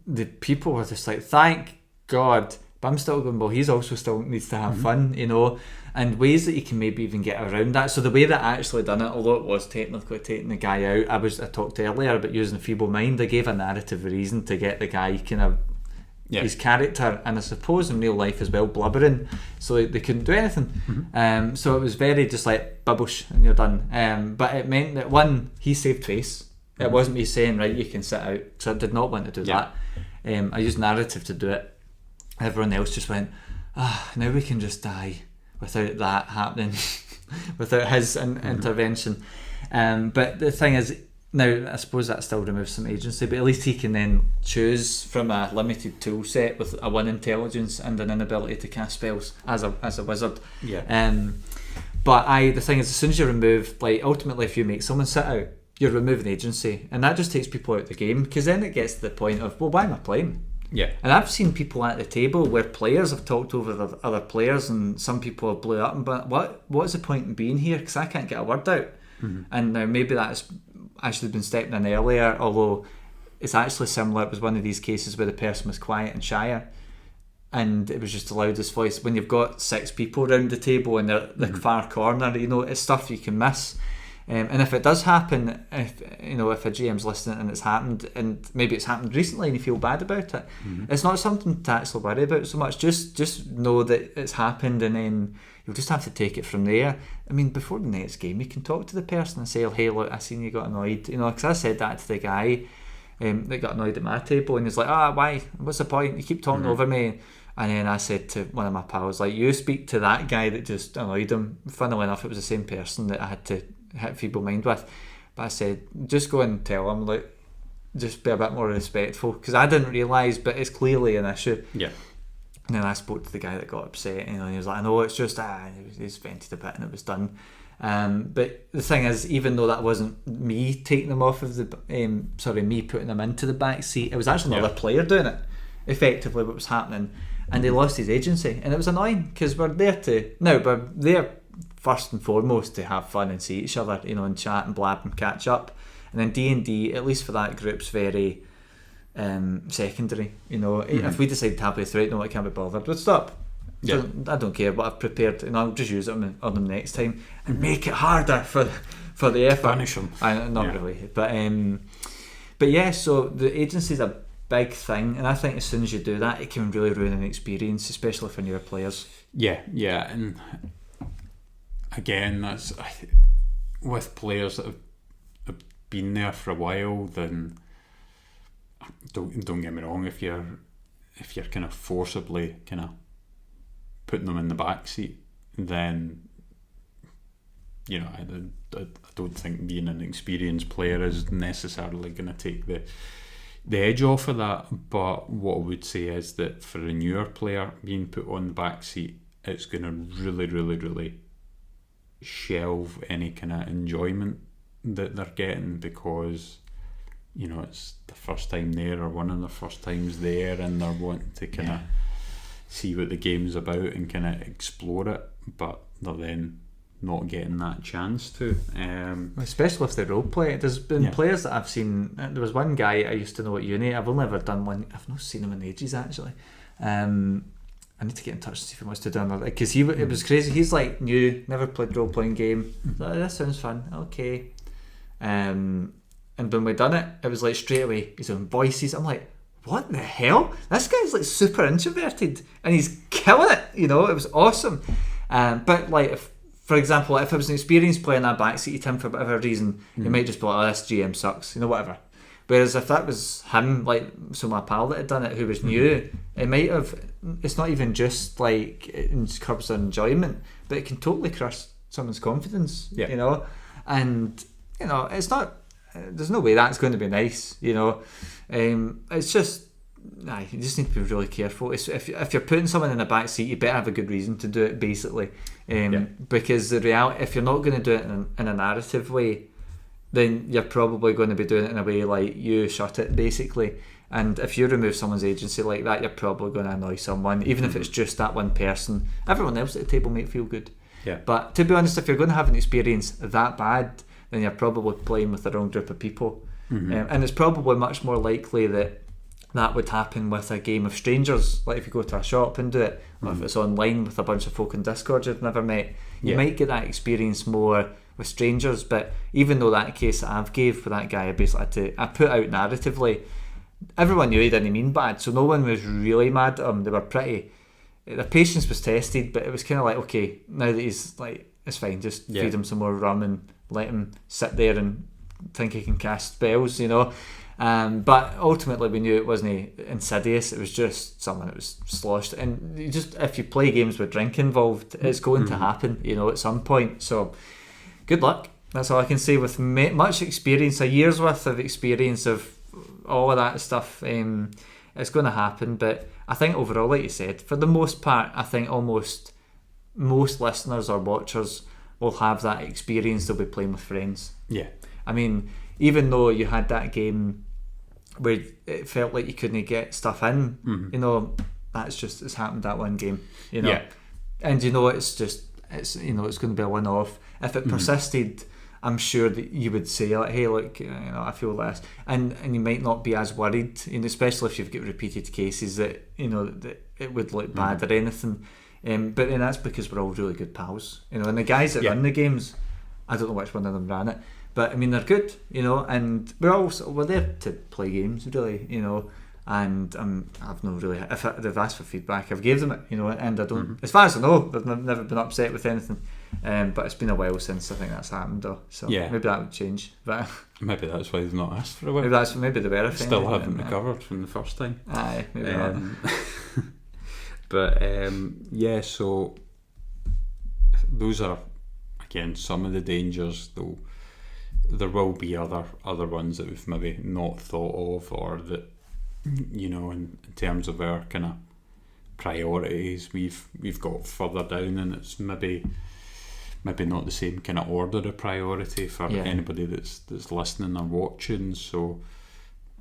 the people were just like, thank God. But I'm still going, well, he's also still needs to have fun, you know, and ways that you can maybe even get around that. So the way that I actually done it, although it was technically taking the guy out, I talked earlier about using a feeble mind. I gave a narrative reason to get the guy kind of his character, and I suppose in real life as well, blubbering, so they couldn't do anything. So it was very just like bubbles and you're done. But it meant that, one, he saved face. It wasn't me saying, right, you can sit out, so I did not want to do that. I used narrative to do it. Everyone else just went, now we can just die without that happening, without his intervention. But the thing is, now I suppose that still removes some agency, but at least he can then choose from a limited tool set with a 1 intelligence and an inability to cast spells as a wizard. But the thing is, as soon as you remove, like, ultimately if you make someone sit out, you're removing agency, and that just takes people out of the game, because then it gets to the point of, well, why am I playing? Yeah. And I've seen people at the table where players have talked over the other players, and some people have blew up and but what is the point in being here, because I can't get a word out. And now maybe that's actually been stepped in earlier, although it's actually similar. It was one of these cases where the person was quiet and shyer, and it was just the loudest voice. When you've got 6 people around the table and they're the far corner, you know, it's stuff you can miss. And if it does happen, if a GM's listening and it's happened, and maybe it's happened recently and you feel bad about it, it's not something to actually worry about so much. Just know that it's happened, and then you'll just have to take it from there. I mean, before the next game, you can talk to the person and say, oh, hey, look, I seen you got annoyed. Because I said that to the guy that got annoyed at my table, and he's like, why? What's the point? You keep talking over me. And then I said to one of my pals, like, you speak to that guy that just annoyed him. Funnily enough, it was the same person that I had to hit feeble mind with. But I said, just go and tell him, like, just be a bit more respectful, because I didn't realise, but it's clearly an issue. Yeah. And then I spoke to the guy that got upset, and he was like, I know, it's just, he's vented a bit and it was done. But the thing is, even though that wasn't me taking them off of the, me putting them into the back seat, it was actually another player doing it, effectively what was happening. And he lost his agency, and it was annoying, because we're there first and foremost to have fun and see each other, and chat and blab and catch up. And then D&D, at least for that group's very secondary. If we decide to halfway through it, no, I can't be bothered, we'll stop. I don't care what I've prepared, and I'll just use it on them next time and make it harder for the effort. Punish them. Not really, but yeah. So the agency's a big thing, and I think as soon as you do that, it can really ruin an experience, especially for newer players. Yeah, and again, that's with players that have been there for a while. Then don't get me wrong, if you're kind of forcibly kind of putting them in the back seat, then I don't think being an experienced player is necessarily going to take the edge off of that. But what I would say is that for a newer player being put on the back seat, it's going to really, really, really shelve any kind of enjoyment that they're getting, because it's the first time there, or one of the first times there, and they're wanting to kind of see what the game's about and kind of explore it, but they're then not getting that chance to, especially if they role play. There's been players that I've seen. There was one guy I used to know at uni. I've only ever done one. I've not seen him in ages, actually. I need to get in touch and see if he wants to do another, because it was crazy. He's like new, never played role playing game. Like, this sounds fun. Okay. And when we done it, it was like straight away his own voices. I'm like, what the hell? This guy's like super introverted and he's killing it. It was awesome. But like, if, for example, if it was an experienced player in that backseat to him for whatever reason, you might just be like, oh, this GM sucks, whatever. Whereas if that was him, like, so my pal that had done it, who was new, it might have, it's not even just like it curbs their enjoyment, but it can totally crush someone's confidence, and it's not, there's no way that's going to be nice, it's just, you just need to be really careful. If you're putting someone in a back seat, you better have a good reason to do it, basically, because the reality, if you're not going to do it in a narrative way, then you're probably going to be doing it in a way like you shut it, basically. And if you remove someone's agency like that, you're probably going to annoy someone, even if it's just that one person. Everyone else at the table might feel good. But to be honest, if you're going to have an experience that bad, then you're probably playing with the wrong group of people. And it's probably much more likely that would happen with a game of strangers. Like if you go to a shop and do it, or if it's online with a bunch of folk in Discord you've never met, you might get that experience more with strangers. But even though that case that I've gave with that guy, I basically I put out narratively, everyone knew he didn't mean bad, so no one was really mad at him. They were pretty, their patience was tested, but it was kind of like, okay, now that he's like, it's fine, just feed him some more rum and let him sit there and think he can cast spells, but ultimately we knew it wasn't insidious, it was just someone that was sloshed. And if you play games with drink involved, it's going to happen, at some point. So good luck, that's all I can say. With much experience, a year's worth of experience of all of that stuff, it's going to happen. But I think overall, like you said, for the most part, I think almost most listeners or watchers will have that experience. They'll be playing with friends. I mean, even though you had that game where it felt like you couldn't get stuff in, it's happened that one game, and it's going to be a one-off. If it persisted, I'm sure that you would say, like, hey, look, I feel less, and you might not be as worried, especially if you've got repeated cases that that it would look bad or anything. But then that's because we're all really good pals, and the guys that run the games, I don't know which one of them ran it, but I mean they're good, you know, and we're there to play games, really, you know. And I've not really, if they've asked for feedback, I've gave them it, you know, and I don't, as far as I know, they've never been upset with anything. But it's been a while since I think that's happened, though. So maybe that would change. But maybe that's why they've not asked for a while. Maybe they were offended. Still haven't recovered from the first time. Aye, maybe not. But yeah, so those are again some of the dangers, though. There will be other ones that we've maybe not thought of, or that, you know, in terms of our kind of priorities, we've got further down, and it's maybe not the same kind of order of priority for anybody that's listening or watching. So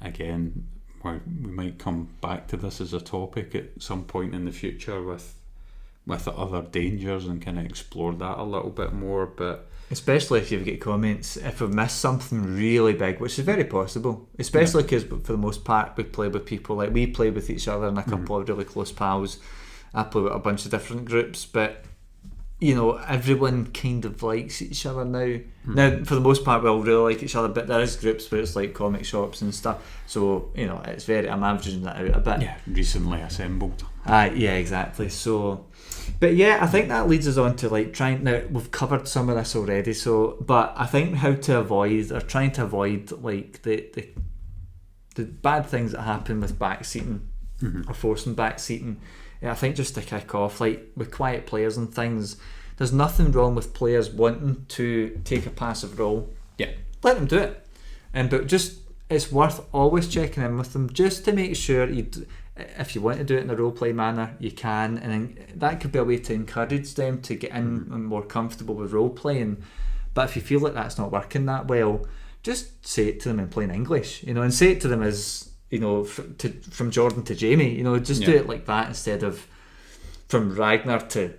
again, we might come back to this as a topic at some point in the future with other dangers and kind of explore that a little bit more. But especially if you've got comments, if we've missed something really big, which is very possible, especially because for the most part we play with people, like we play with each other and a couple of really close pals. I play with a bunch of different groups, but you know, everyone kind of likes each other now. Now, for the most part, we all really like each other, but there is groups where it's like comic shops and stuff. So, you know, it's I'm averaging that out a bit. Yeah, recently assembled. Yeah, exactly. So, but yeah, I think that leads us on to like now we've covered some of this already. So, but I think how to avoid or trying to avoid like the bad things that happen with backseating or forcing backseating. I think just to kick off, like with quiet players and things, there's nothing wrong with players wanting to take a passive role. Yeah, let them do it, but just it's worth always checking in with them just to make sure if you want to do it in a role play manner, you can, and then that could be a way to encourage them to get in and more comfortable with role playing. But if you feel like that's not working that well, just say it to them in plain English, you know, and say it to them as, you know, from Jordan to Jamie, you know, just do it like that instead of from Ragnar to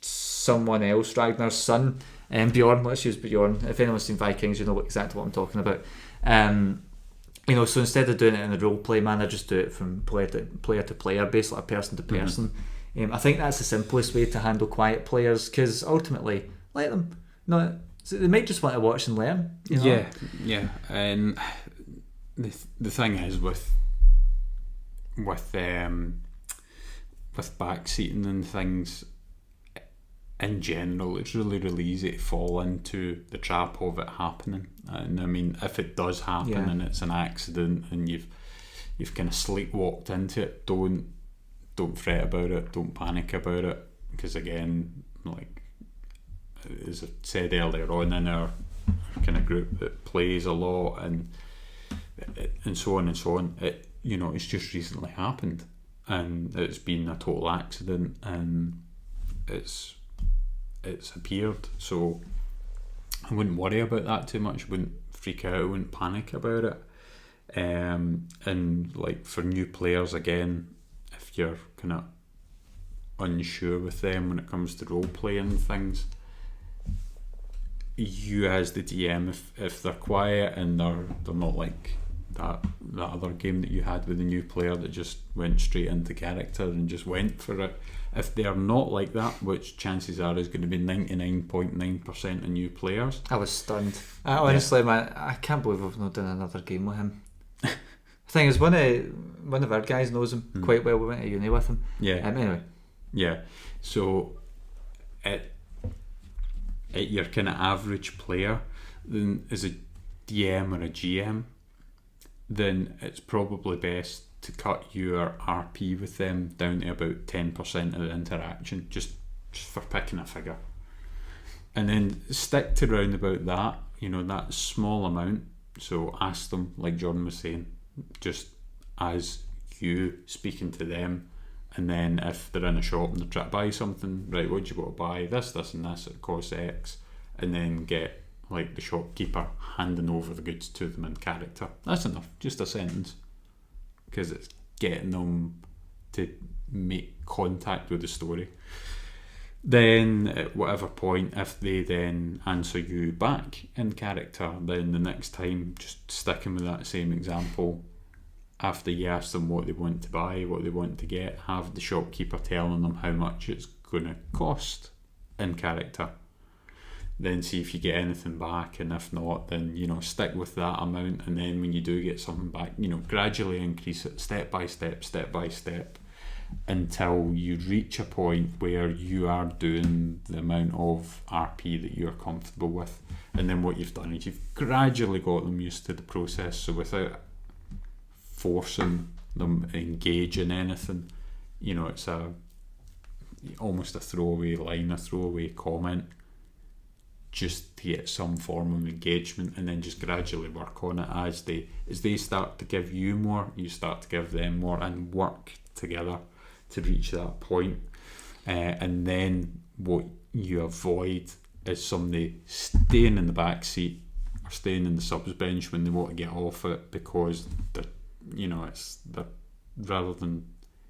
someone else, Ragnar's son, Bjorn. Let's use Bjorn. If anyone's seen Vikings, you know exactly what I'm talking about. You know, so instead of doing it in a role play manner, just do it from player to player, basically a person to person. I think that's the simplest way to handle quiet players, because ultimately, let them. No, they might just want to watch and learn. You know? Yeah, and the thing is with backseating and things in general, it's really, really easy to fall into the trap of it happening. And I mean, if it does happen and it's an accident and you've kind of sleepwalked into it, don't fret about it, don't panic about it, because again, like as I said earlier on, in our kind of group that plays a lot and so on and so on, it, you know, it's just recently happened and it's been a total accident and it's appeared. So I wouldn't worry about that too much, wouldn't freak out, wouldn't panic about it. And like for new players, again, if you're kind of unsure with them when it comes to role playing things, you as the DM, if they're quiet and they're not like that other game that you had with the new player that just went straight into character and just went for it, if they're not like that, which chances are is going to be 99.9% of new players. I was stunned. Honestly, man, I can't believe we've not done another game with him. The thing is, one of our guys knows him quite well. We went to uni with him. Anyway. Yeah. So at your kind of average player, then as a DM or a GM, then it's probably best to cut your RP with them down to about 10% of the interaction, just for picking a figure, and then stick to round about that, you know, that small amount. So ask them, like Jordan was saying, just as you speaking to them, and then if they're in a shop and they're trying to buy something, right, what do you want to buy? This and this, it costs X, and then get like the shopkeeper handing over the goods to them in character. That's enough, just a sentence, because it's getting them to make contact with the story. Then at whatever point, if they then answer you back in character, then the next time, just sticking with that same example, after you ask them what they want to buy, what they want to get, have the shopkeeper telling them how much it's going to cost in character. then see if you get anything back, and if not, then stick with that amount, and then when you do get something back, gradually increase it step by step until you reach a point where you are doing the amount of RP that you're comfortable with. And then what you've done is you've gradually got them used to the process, so without forcing them engage in anything, it's almost a throwaway line, a throwaway comment, just to get some form of engagement, and then just gradually work on it as they start to give you more, you start to give them more, and work together to reach that point. And then what you avoid is somebody staying in the back seat or staying in the subs bench when they want to get off it, because they're rather than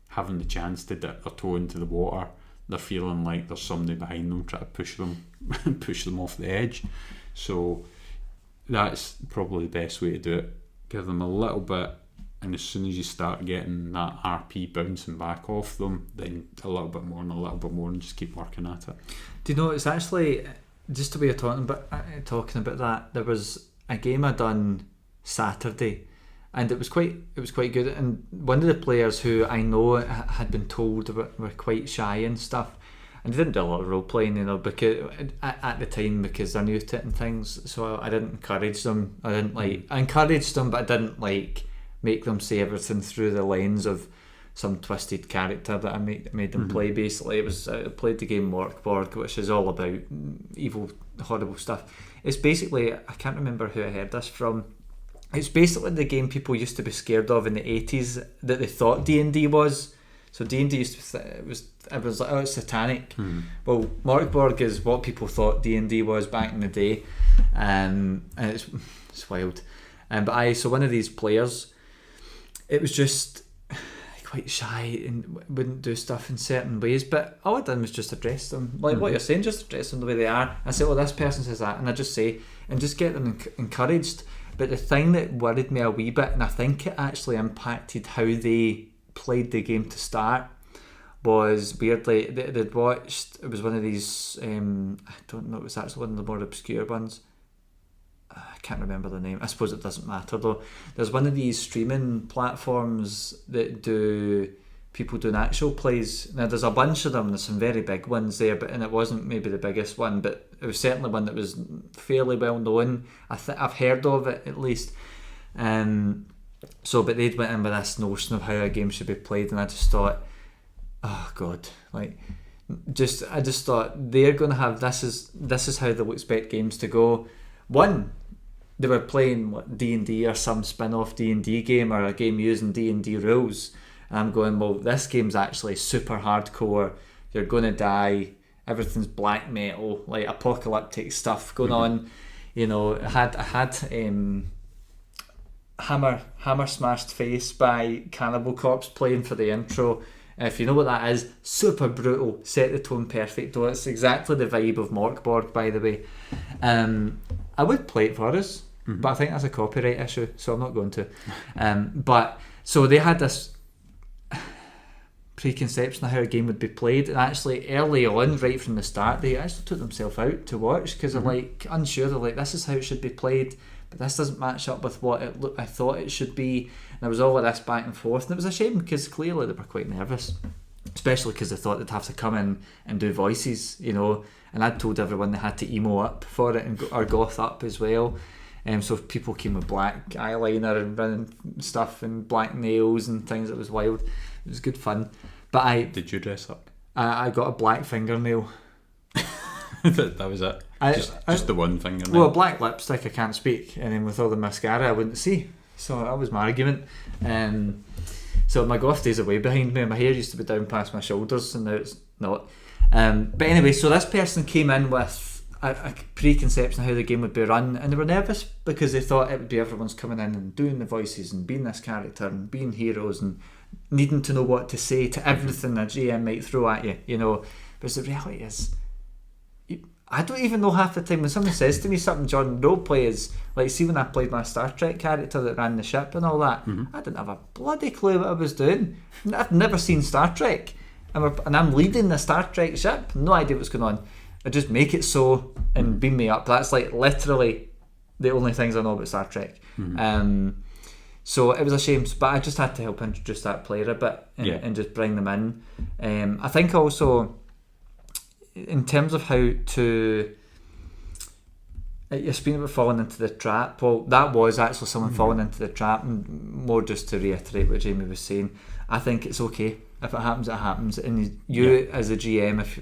having the chance to dip their toe into the water, they're feeling like there's somebody behind them trying to push them off the edge. So that's probably the best way to do it. Give them a little bit, and as soon as you start getting that RP bouncing back off them, then a little bit more and a little bit more, and just keep working at it. Do you know, it's actually, just to be talking about that, there was a game I done Saturday, and it was quite good, and one of the players who I know had been told were quite shy and stuff, and they didn't do a lot of role playing, because at the time, because they're new to it and things. So I didn't encourage them. I encouraged them, but I didn't make them say everything through the lens of some twisted character that I made them play. Basically, I played the game Morkborg, which is all about evil, horrible stuff. It's basically, I can't remember who I heard this from. It's basically the game people used to be scared of in the 80s that they thought D&D was. So D&D used to it was like, oh, it's satanic. Well, Morkborg is what people thought D&D was back in the day, and it's wild. So one of these players, it was just quite shy and wouldn't do stuff in certain ways, but all I done was just address them like what you're saying, just address them the way they are. I say, well, this person says that, and I just say, and just get them encouraged. But the thing that worried me a wee bit, and I think it actually impacted how they played the game to start, was weirdly they'd watched, it was one of these I don't know, it was actually one of the more obscure ones. I can't remember the name. I suppose it doesn't matter though. There's one of these streaming platforms that do people doing actual plays. Now there's a bunch of them, there's some very big ones there, and it wasn't maybe the biggest one, but it was certainly one that was fairly well known. I've heard of it at least. But they'd went in with this notion of how a game should be played, and I just thought, oh god, I just thought they're going to have this is how they'll expect games to go. One, they were playing D&D or some spin-off D&D game, or a game using D&D rules. And I'm going, well, this game's actually super hardcore. You're going to die. Everything's black metal, like apocalyptic stuff going on. I had Hammer Smashed Face by Cannibal Corpse playing for the intro. If you know what that is, super brutal, set the tone perfect. Oh, it's exactly the vibe of Morkborg, by the way. I would play it for us, but I think that's a copyright issue, so I'm not going to. But so they had this preconception of how a game would be played, and actually early on, right from the start, they actually took themselves out to watch, because they're unsure. They're like, this is how it should be played, but this doesn't match up with what I thought it should be. And there was all of this back and forth, and it was a shame, because clearly they were quite nervous, especially because they thought they'd have to come in and do voices, and I'd told everyone they had to emo up for it, or goth up as well. So if people came with black eyeliner and running stuff and black nails and things, it was wild. It was good fun. But did you dress up? I got a black fingernail. that was it. Just the one fingernail. Well, black lipstick, I can't speak, and then with all the mascara, I wouldn't see. So that was my argument. So my goth days are way behind me. My hair used to be down past my shoulders, and now it's not. But anyway, so this person came in with a preconception of how the game would be run, and they were nervous because they thought it would be everyone's coming in and doing the voices and being this character and being heroes and needing to know what to say to everything a GM might throw at you, But the reality is, I don't even know half the time when someone says to me something, John, roleplay is like, see when I played my Star Trek character that ran the ship and all that, I didn't have a bloody clue what I was doing. I've never seen Star Trek, and I'm leading the Star Trek ship, no idea what's going on. I just make it so and beam me up. That's like literally the only things I know about Star Trek. So it was a shame, but I just had to help introduce that player a bit and just bring them in. I think also in terms of how to... You're speaking about falling into the trap. Well, that was actually someone falling into the trap, and more just to reiterate what Jamie was saying, I think it's okay. If it happens, it happens. And you as a GM, if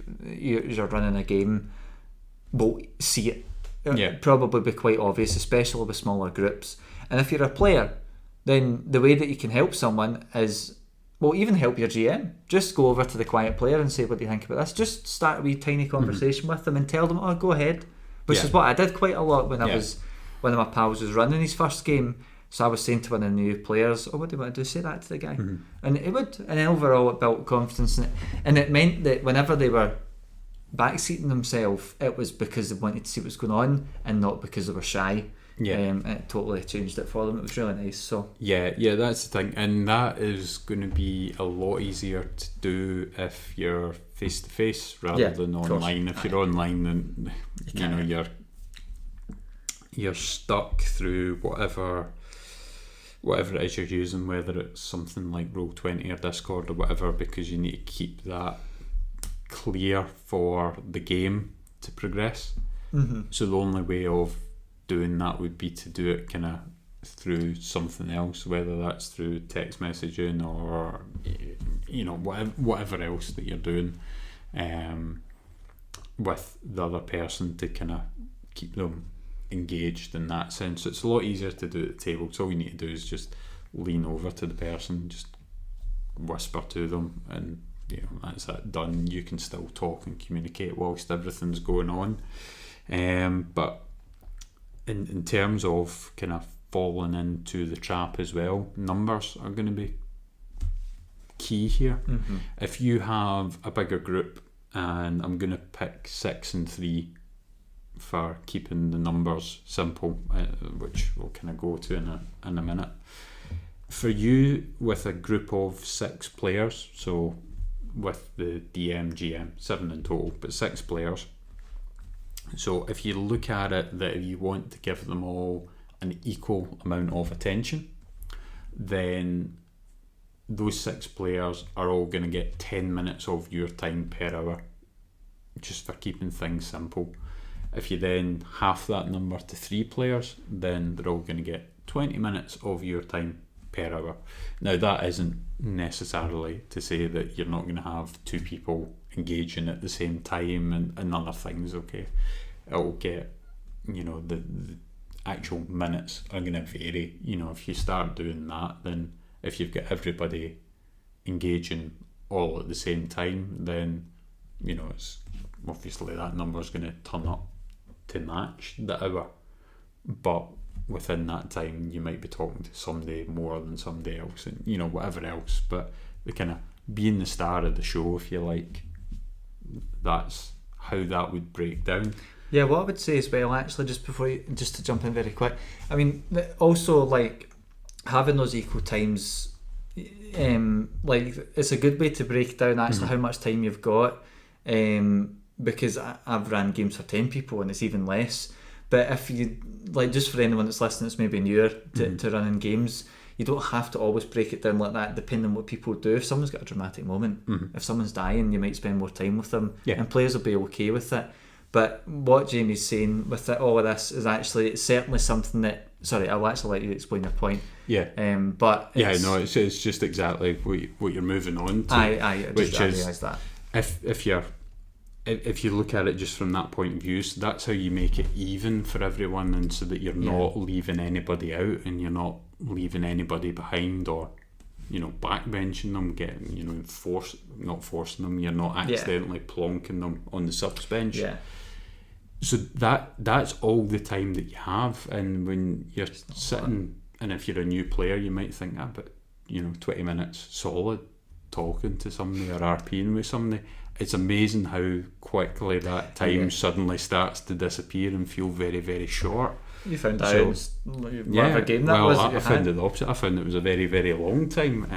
you're running a game, will see it. It'll probably be quite obvious, especially with smaller groups. And if you're a player, then the way that you can help someone is, well, even help your GM. Just go over to the quiet player and say, what do you think about this? Just start a wee tiny conversation with them and tell them, oh, go ahead. Which is what I did quite a lot when I was, one of my pals was running his first game. So I was saying to one of the new players, oh, what do you want to do? Say that to the guy. And it would. And overall it built confidence in it. And it meant that whenever they were backseating themselves, it was because they wanted to see what was going on and not because they were shy. And it totally changed it for them. It was really nice. So yeah, that's the thing, and that is going to be a lot easier to do if you're face to face rather than online. If you're online, then you know you're stuck through whatever it is you're using, whether it's something like Roll20 or Discord or whatever, because you need to keep that clear for the game to progress. So the only way of doing that would be to do it kind of through something else, whether that's through text messaging or you know whatever else that you're doing with the other person to kind of keep them engaged in that sense. So it's a lot easier to do at the table, so all you need to do is just lean over to the person, just whisper to them, and you know that's that done. You can still talk and communicate whilst everything's going on, but in terms of kind of falling into the trap as well, numbers are going to be key here. If you have a bigger group, and I'm going to pick 6 and 3 for keeping the numbers simple, which we'll kind of go to in a minute. For you, with a group of 6 players, so with the DM, GM, 7 in total, but 6 players. So if you look at it that you want to give them all an equal amount of attention, then those 6 players are all going to get 10 minutes of your time per hour, just for keeping things simple. If you then half that number to 3 players, then they're all going to get 20 minutes of your time per hour. Now that isn't necessarily to say that you're not going to have 2 people engaging at the same time and other things, okay? It'll get, you know, the actual minutes are going to vary. You know, if you start doing that, then if you've got everybody engaging all at the same time, then, you know, it's obviously that number's going to turn up to match the hour. But within that time, you might be talking to somebody more than somebody else, and, you know, whatever else. But the kind of being the star of the show, if you like, that's how that would break down. Yeah, what I would say as well, actually, just to jump in very quick, I mean, also, like, having those equal times, like, it's a good way to break down actually how much time you've got, because I've ran games for 10 people and it's even less. But if you, like, just for anyone that's listening that's maybe newer to running games, you don't have to always break it down like that, depending on what people do. If someone's got a dramatic moment, if someone's dying, you might spend more time with them, and players will be okay with it. But what Jamie's saying with all of this is actually, it's certainly something that, sorry, I'll actually let you explain your point. But it's just exactly what you're moving on to. I realise that. If you look at it just from that point of view, so that's how you make it even for everyone, and so that you're not leaving anybody out and you're not leaving anybody behind, or, you know, backbenching them, getting, you know, not forcing them, you're not accidentally plonking them on the subs bench. So that's all the time that you have. And when you're sitting, and if you're a new player, you might think, but, you know, 20 minutes solid talking to somebody or RPing with somebody. It's amazing how quickly that time suddenly starts to disappear and feel very, very short. You found out it was whatever game that was. I found it the opposite. I found it was a very, very long time.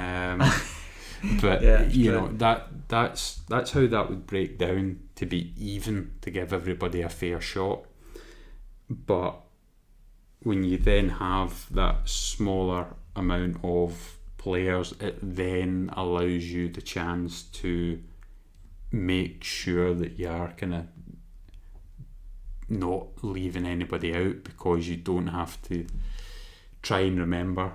But Yeah, you know, that's how that would break down to be even, to give everybody a fair shot. But when you then have that smaller amount of players, it then allows you the chance to make sure that you are kind of not leaving anybody out, because you don't have to try and remember,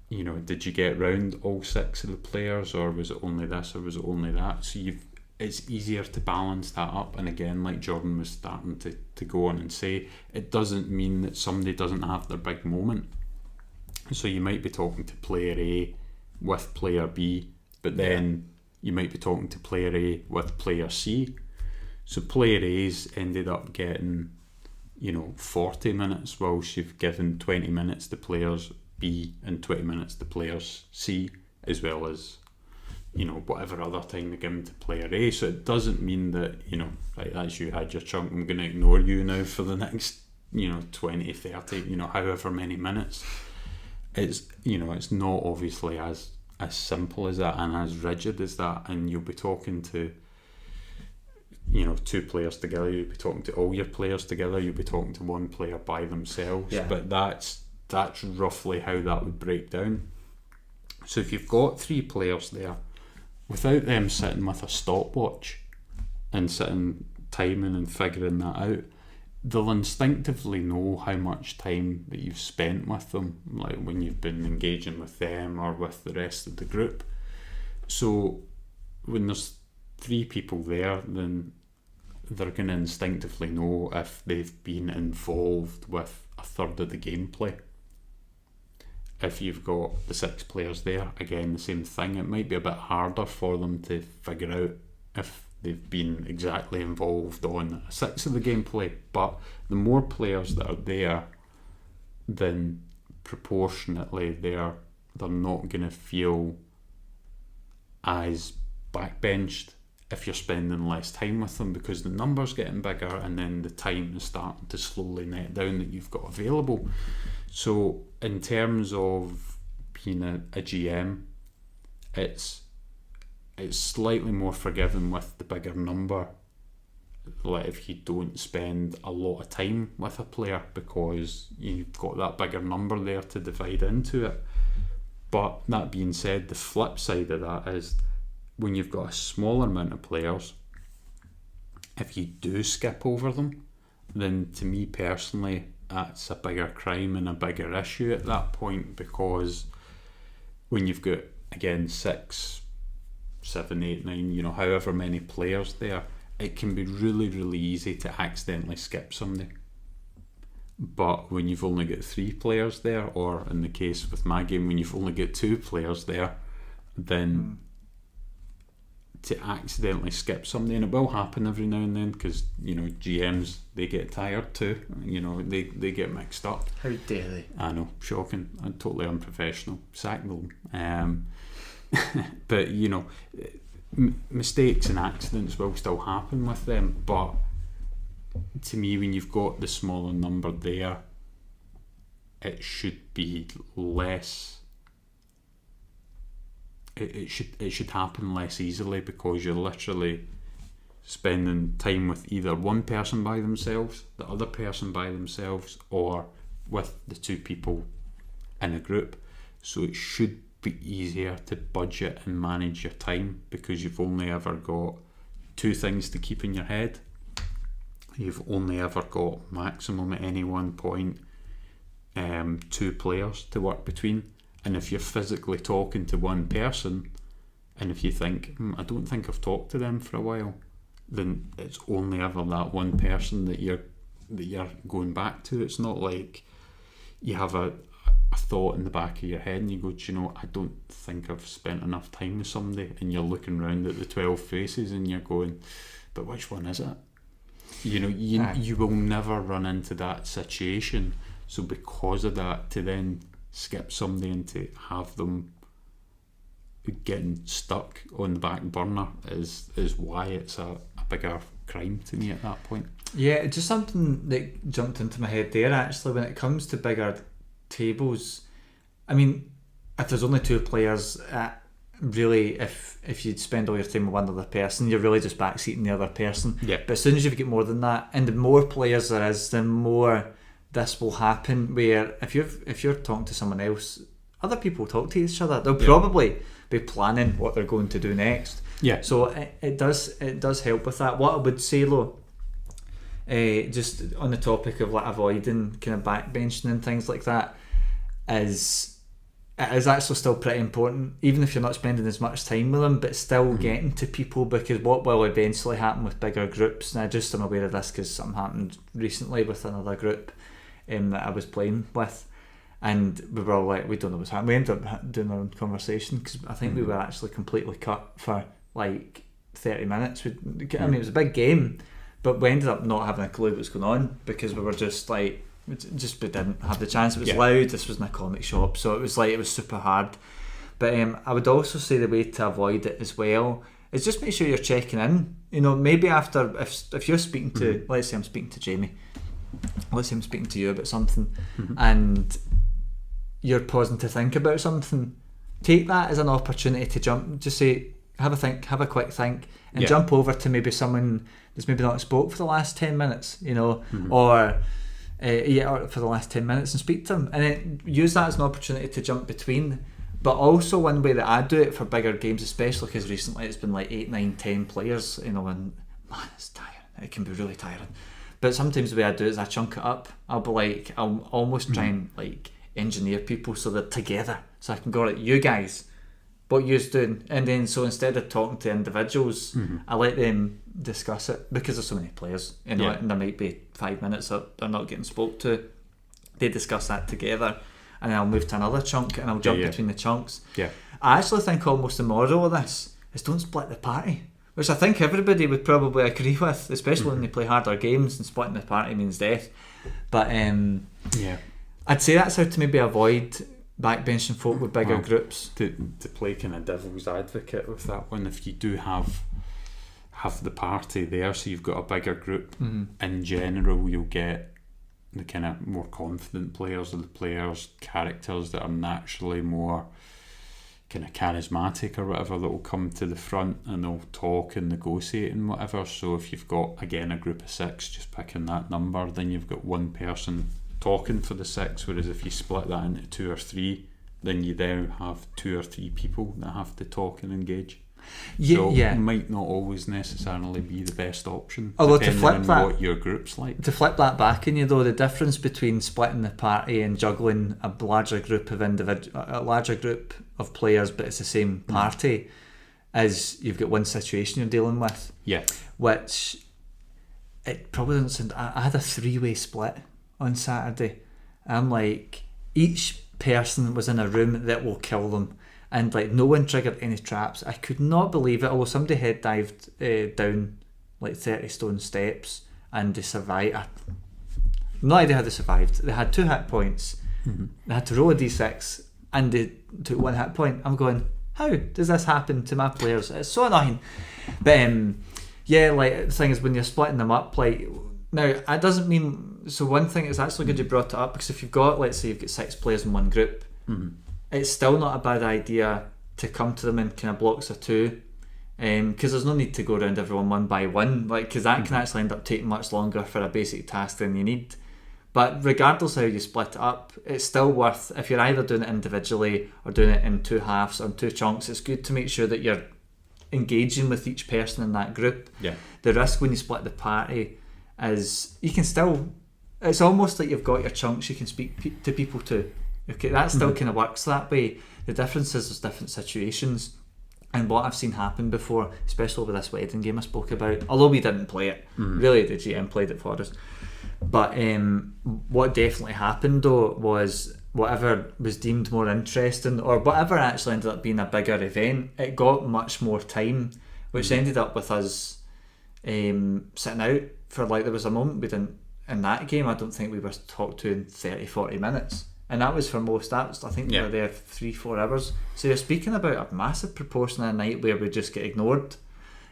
you know, did you get round all 6 of the players, or was it only this, or was it only that? So it's easier to balance that up. And again, like Jordan was starting to go on and say, it doesn't mean that somebody doesn't have their big moment. So you might be talking to player A with player B, but then you might be talking to player A with player C. So player A's ended up getting, you know, 40 minutes, whilst you've given 20 minutes to players B and 20 minutes to players C, as well as, you know, whatever other time they give them to player A. So it doesn't mean that, you know, right, that's you had your chunk, I'm going to ignore you now for the next, you know, 20, 30, you know, however many minutes. It's, you know, it's not obviously as simple as that and as rigid as that. And you'll be talking to, you know, 2 players together, you'll be talking to all your players together, you'll be talking to 1 player by themselves. But that's roughly how that would break down. So if you've got 3 players there, without them sitting with a stopwatch and sitting timing and figuring that out, they'll instinctively know how much time that you've spent with them, like when you've been engaging with them or with the rest of the group. So when there's 3 people there, then they're going to instinctively know if they've been involved with a third of the gameplay. If you've got the 6 players there, again, the same thing. It might be a bit harder for them to figure out if they've been exactly involved on a 6 of the gameplay. But the more players that are there, then proportionately they're not going to feel as backbenched if you're spending less time with them, because the number's getting bigger and then the time is starting to slowly net down that you've got available. So in terms of being a GM, it's slightly more forgiving with the bigger number, like if you don't spend a lot of time with a player, because you've got that bigger number there to divide into it. But that being said, the flip side of that is, when you've got a smaller amount of players, if you do skip over them, then to me personally, that's a bigger crime and a bigger issue at that point, because when you've got, again, 6, 7, 8, 9, you know, however many players there, it can be really, really easy to accidentally skip somebody. But when you've only got 3 players there, or in the case with my game, when you've only got 2 players there, then to accidentally skip somebody, and it will happen every now and then, because, you know, GMs, they get tired too, you know, they get mixed up. How dare they? I know, shocking and totally unprofessional. Sack them. But, you know, mistakes and accidents will still happen with them, but to me, when you've got the smaller number there, it should be less. It should happen less easily, because you're literally spending time with either one person by themselves, the other person by themselves, or with the 2 people in a group. So it should be easier to budget and manage your time, because you've only ever got 2 things to keep in your head. You've only ever got, maximum at any one point, 2 players to work between. And if you're physically talking to one person, and if you think, I don't think I've talked to them for a while, then it's only ever that one person that you're going back to. It's not like you have a thought in the back of your head and you go, do you know, I don't think I've spent enough time with somebody, and you're looking around at the 12 faces and you're going, but which one is it? You know, you will never run into that situation. So because of that, to then skip somebody and to have them getting stuck on the back burner is why it's a bigger crime to me at that point. Yeah, just something that jumped into my head there, actually, when it comes to bigger tables. I mean, if there's only 2 players, really, if you'd spend all your time with one other person, you're really just backseating the other person. Yeah. But as soon as you get more than that, and the more players there is, the more this will happen. Where if you're talking to someone else, other people talk to each other. They'll probably be planning what they're going to do next. Yeah. So it does help with that. What I would say though, just on the topic of like avoiding kind of backbenching and things like that, is it is actually still pretty important, even if you're not spending as much time with them, but still getting to people, because what will eventually happen with bigger groups, and I'm aware of this because something happened recently with another group that I was playing with, and we were all like, we don't know what's happening. We ended up doing our own conversation because I think we were actually completely cut for like 30 minutes. I mean, it was a big game, but we ended up not having a clue what was going on because we were just like, we didn't have the chance. It was loud. This was in a comic shop, so it was super hard. But I would also say the way to avoid it as well is just make sure you're checking in. You know, maybe after if you're speaking to, let's say I'm speaking to Jamie, let's say I'm speaking to you about something, and you're pausing to think about something, take that as an opportunity to jump. Just say, have a quick think, and jump over to maybe someone that's maybe not spoke for the last 10 minutes, you know, or for the last 10 minutes and speak to them, and then use that as an opportunity to jump between. But also one way that I do it for bigger games, especially because recently it's been like 8, 9, 10 players, you know, and man, it's tiring. It can be really tiring. But sometimes the way I do it is I chunk it up. I'll almost try and like engineer people so they're together, so I can go like, you guys, what you're doing, and then so instead of talking to individuals, I let them discuss it, because there's so many players, you know, and there might be 5 minutes that they're not getting spoke to. They discuss that together, and then I'll move to another chunk, and I'll jump between the chunks. I actually think almost the moral of this is don't split the party, which I think everybody would probably agree with, especially when they play harder games, and splitting the party means death. But I'd say that's how to maybe avoid backbenching folk with bigger groups. To play kind of devil's advocate with that one, if you do have the party there, so you've got a bigger group, in general you'll get the kind of more confident players, or the players, characters that are naturally more kind of charismatic or whatever, that will come to the front and they'll talk and negotiate and whatever. So if you've got, again, a group of 6, just picking that number, then you've got one person talking for the 6, whereas if you split that into 2 or 3, then you now have 2 or 3 people that have to talk and engage. It might not always necessarily be the best option, although depending to flip on that, what your group's like. To flip that back in you though, the difference between splitting the party and juggling a larger group of players, but it's the same party, is you've got one situation you're dealing with. Which it probably doesn't sound. I had a 3-way split on Saturday. I'm like, each person was in a room that will kill them, and like no one triggered any traps. I could not believe it. Although somebody head dived down like 30 stone steps and they survived. No idea how they survived. They had 2 hit points. They had to roll a d6 and they took 1 hit point. I'm going, how does this happen to my players? It's so annoying. But like the thing is, when you're splitting them up, like, now it doesn't mean, so one thing is actually good you brought it up, because if you've got, let's say you've got 6 players in one group, it's still not a bad idea to come to them in kind of blocks of 2, because there's no need to go around everyone one by one, like, because that can actually end up taking much longer for a basic task than you need. But regardless of how you split it up, it's still worth, if you're either doing it individually or doing it in 2 halves or 2 chunks, it's good to make sure that you're engaging with each person in that group. The risk when you split the party is you can still, it's almost like you've got your chunks you can speak to people to. Okay, that still kind of works that way. The difference is there's different situations, and what I've seen happen before, especially with this wedding game I spoke about, although we didn't play it, really the GM played it for us, but what definitely happened though was whatever was deemed more interesting, or whatever actually ended up being a bigger event, it got much more time, which ended up with us sitting out for, like, there was a moment we didn't, in that game I don't think we were talked to in 30-40 minutes, and that was for most. That was, I think we were there 3-4 hours. So you're speaking about a massive proportion of the night where we just get ignored,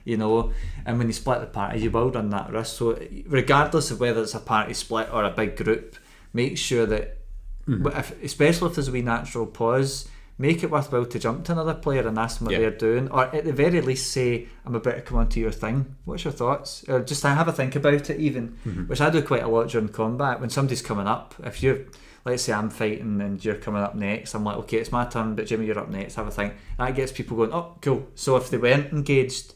you know. And when you split the party, you will run that risk. So regardless of whether it's a party split or a big group, make sure that especially if there's a wee natural pause, make it worthwhile to jump to another player and ask them what Yeah. they're doing, or at the very least say, I'm about to come onto your thing, what's your thoughts? Or just have a think about it even, which I do quite a lot during combat. When somebody's coming up, if you're, let's say I'm fighting and you're coming up next, I'm like, okay, it's my turn, but Jimmy, you're up next, have a think. That gets people going, oh, cool. So if they weren't engaged,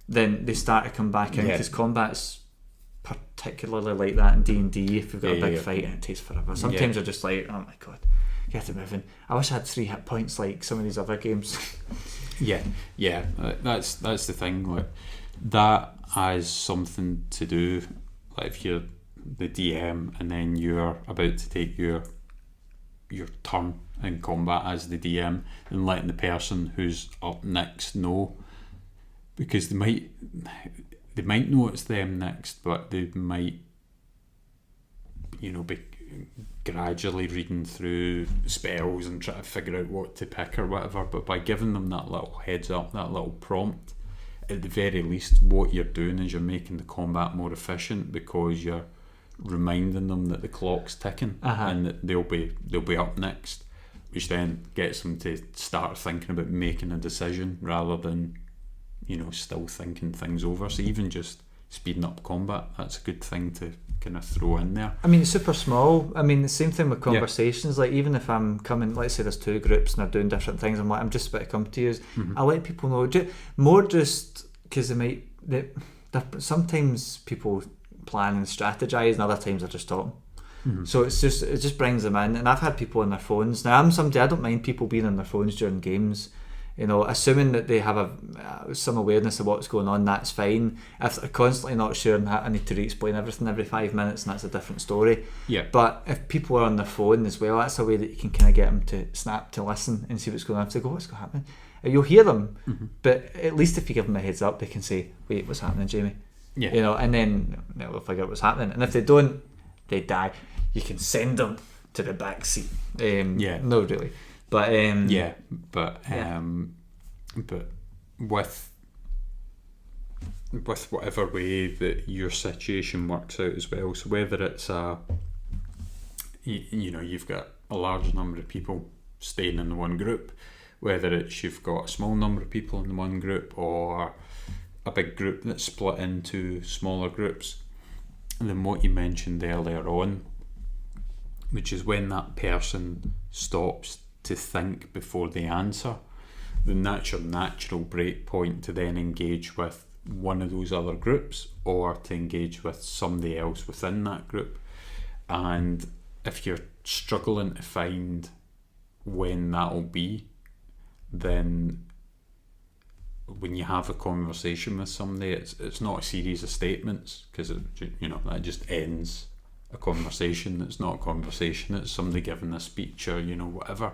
then they start to come back in, because combat's particularly like that in D&D. If you've got a big fight and it takes forever, sometimes you're just like, oh my god, get it moving. I wish I had 3 hit points like some of these other games. That's the thing. Like, that has something to do, like if you're the DM and then you're about to take your turn in combat as the DM, and letting the person who's up next know, because they might know it's them next, but they might, be gradually reading through spells and try to figure out what to pick or whatever. But by giving them that little heads up, that little prompt, at the very least what you're doing is you're making the combat more efficient, because you're reminding them that the clock's ticking and that they'll be up next, which then gets them to start thinking about making a decision rather than still thinking things over. So even just speeding up combat, that's a good thing to kind of throw in there. I mean, it's super small. I mean, the same thing with conversations. Like, even if I'm coming, let's say there's 2 groups and they're doing different things, I'm like, I'm just about to come to you. I let people know, just because sometimes people plan and strategize, and other times they're just talking. So it just brings them in. And I've had people on their phones. Now, I'm somebody, I don't mind people being on their phones during games. Assuming that they have some awareness of what's going on, that's fine. If they're constantly not sure and I need to re-explain everything every 5 minutes, and that's a different story. But if people are on their phone as well, that's a way that you can kind of get them to snap to listen and see what's going on. If they go, what's going to happen? You'll hear them, but at least if you give them a heads up, they can say, wait, what's happening, Jamie? And then they'll figure out what's happening. And if they don't, they die. You can send them to the back seat. No, really. But but with whatever way that your situation works out as well, so whether it's you've got a large number of people staying in the one group, whether it's you've got a small number of people in the one group, or a big group that's split into smaller groups, and then what you mentioned earlier on, which is when that person stops to think before they answer, then that's your natural break point to then engage with one of those other groups, or to engage with somebody else within that group. And if you're struggling to find when that'll be, then when you have a conversation with somebody, it's not a series of statements, because that just ends a conversation. It's not a conversation, it's somebody giving a speech or whatever.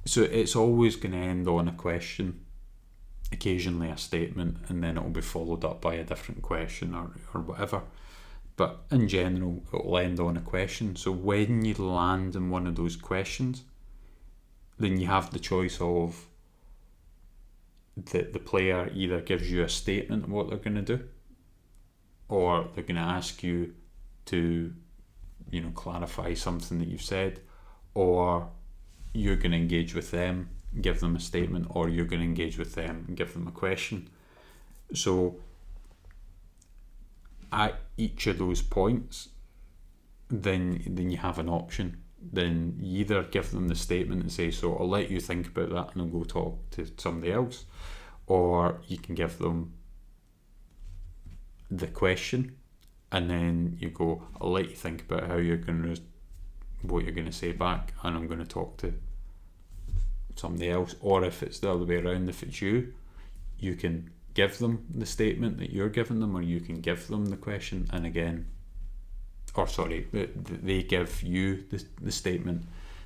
So it's always going to end on a question, occasionally a statement, and then it'll be followed up by a different question or whatever. But in general, it'll end on a question. So when you land in one of those questions, then you have the choice of the player either gives you a statement of what they're going to do, or they're going to ask you to clarify something that you've said, or you're going to engage with them, give them a statement, or you're going to engage with them and give them a question. So at each of those points, then you have an option. Then you either give them the statement and say, so I'll let you think about that and I'll go talk to somebody else, or you can give them the question and then you go, I'll let you think about what you're going to say back, and I'm going to talk to somebody else. Or if it's the other way around, if it's you can give them the statement that you're giving them, or you can give them the question, and again, they give you the statement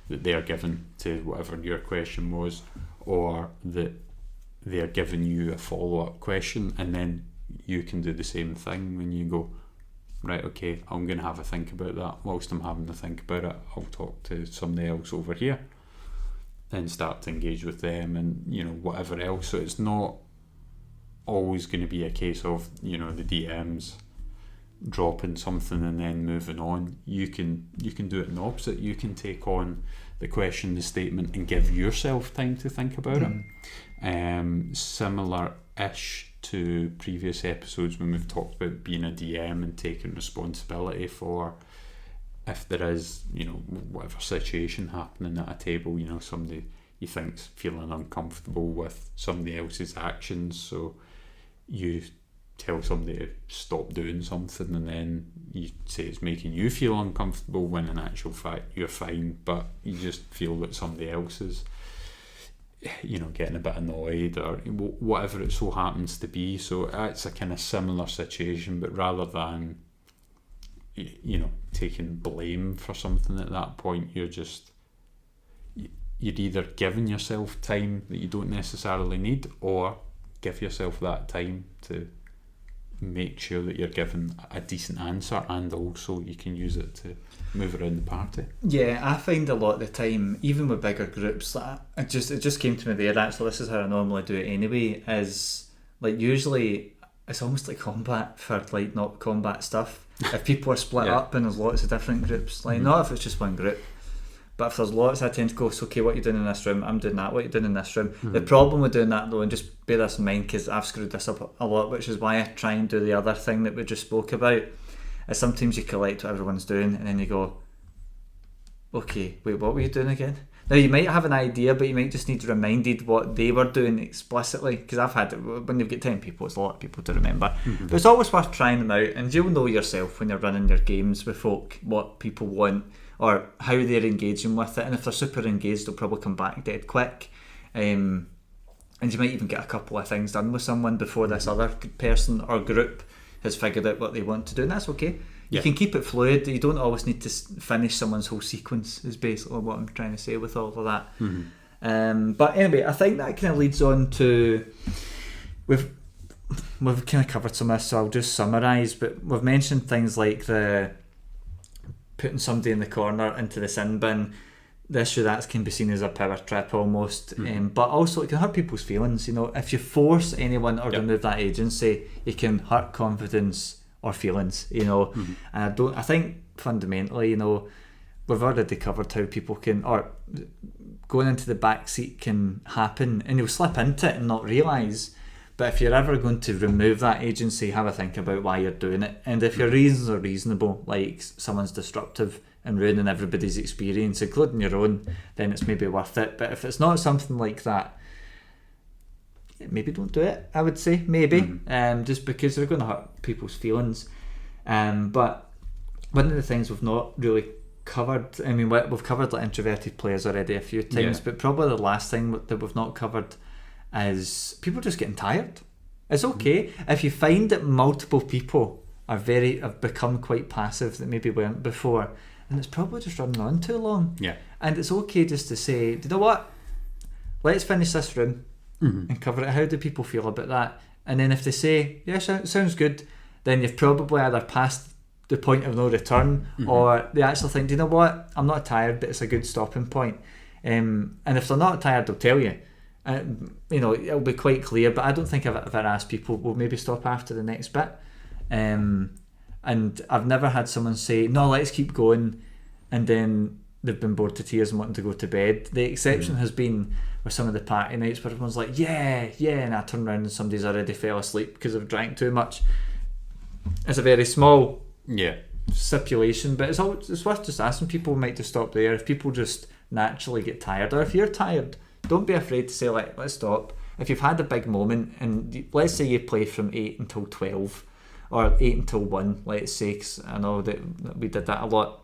that they're giving to whatever your question was, or that they're giving you a follow-up question, and then you can do the same thing when you go, right, okay, I'm going to have a think about that. Whilst I'm having to think about it, I'll talk to somebody else over here and start to engage with them, and whatever else. So it's not always going to be a case of the DMs dropping something and then moving on. You can do it in the opposite. You can take on the question, the statement, and give yourself time to think about it. Similar-ish to previous episodes when we've talked about being a DM and taking responsibility for if there is, whatever situation happening at a table, somebody you think's feeling uncomfortable with somebody else's actions, so you tell somebody to stop doing something and then you say it's making you feel uncomfortable when in actual fact you're fine, but you just feel that somebody else is getting a bit annoyed or whatever it so happens to be. So it's a kind of similar situation, but rather than taking blame for something at that point, you're either giving yourself time that you don't necessarily need, or give yourself that time to make sure that you're given a decent answer, and also you can use it to move around the party. Yeah, I find a lot of the time, even with bigger groups, it just came to me there, actually, this is how I normally do it anyway, is like usually it's almost like combat for like not combat stuff. If people are split up and there's lots of different groups, like not if it's just one group, but if there's lots, I tend to go, so okay, what are you doing in this room? I'm doing that. What are you doing in this room? The problem with doing that though, and just bear this in mind because I've screwed this up a lot, which is why I try and do the other thing that we just spoke about, is sometimes you collect what everyone's doing and then you go, okay, wait, what were you doing again? Now you might have an idea, but you might just need reminded what they were doing explicitly, because I've had it, when you've got 10 people, it's a lot of people to remember. But it's always worth trying them out, and you'll know yourself when you're running your games with folk what people want or how they're engaging with it, and if they're super engaged they'll probably come back dead quick, and you might even get a couple of things done with someone before this other person or group has figured out what they want to do, and that's okay. You can keep it fluid. You don't always need to finish someone's whole sequence, is basically what I'm trying to say with all of that. But anyway, I think that kind of leads on to, we've kind of covered some of this, so I'll just summarise, but we've mentioned things like the putting somebody in the corner into the sin bin. The issue that can be seen as a power trip almost, but also it can hurt people's feelings. If you force anyone or remove that agency, you can hurt confidence or feelings, and I think fundamentally, we've already covered how people can, or going into the backseat can happen and you'll slip into it and not realise. But if you're ever going to remove that agency, have a think about why you're doing it, and if your reasons are reasonable, like someone's disruptive and ruining everybody's experience, including your own, then it's maybe worth it. But if it's not something like that, maybe don't do it, I would say, maybe, just because they're going to hurt people's feelings. But one of the things we've not really covered, I mean, we've covered like introverted players already a few times, but probably the last thing that we've not covered is people just getting tired. It's okay if you find that multiple people have become quite passive that maybe weren't before, and it's probably just running on too long. And it's okay just to say, do you know what, let's finish this room and cover it. How do people feel about that? And then if they say, yeah, sounds good, then you've probably either passed the point of no return, or they actually think, do you know what, I'm not tired, but it's a good stopping point. And if they're not tired, they'll tell you. It'll be quite clear, but I don't think I've ever asked people, well, maybe stop after the next bit. And I've never had someone say, no, let's keep going, and then they've been bored to tears and wanting to go to bed. The exception has been with some of the party nights where everyone's like, yeah, and I turn around and somebody's already fell asleep because they've drank too much. It's a very small stipulation, but it's worth just asking people. Might just stop there. If people just naturally get tired, or if you're tired, don't be afraid to say, like, let's stop. If you've had a big moment, and let's say you play from 8 until 12 or 8 until 1, let's say, 'cause I know that we did that a lot,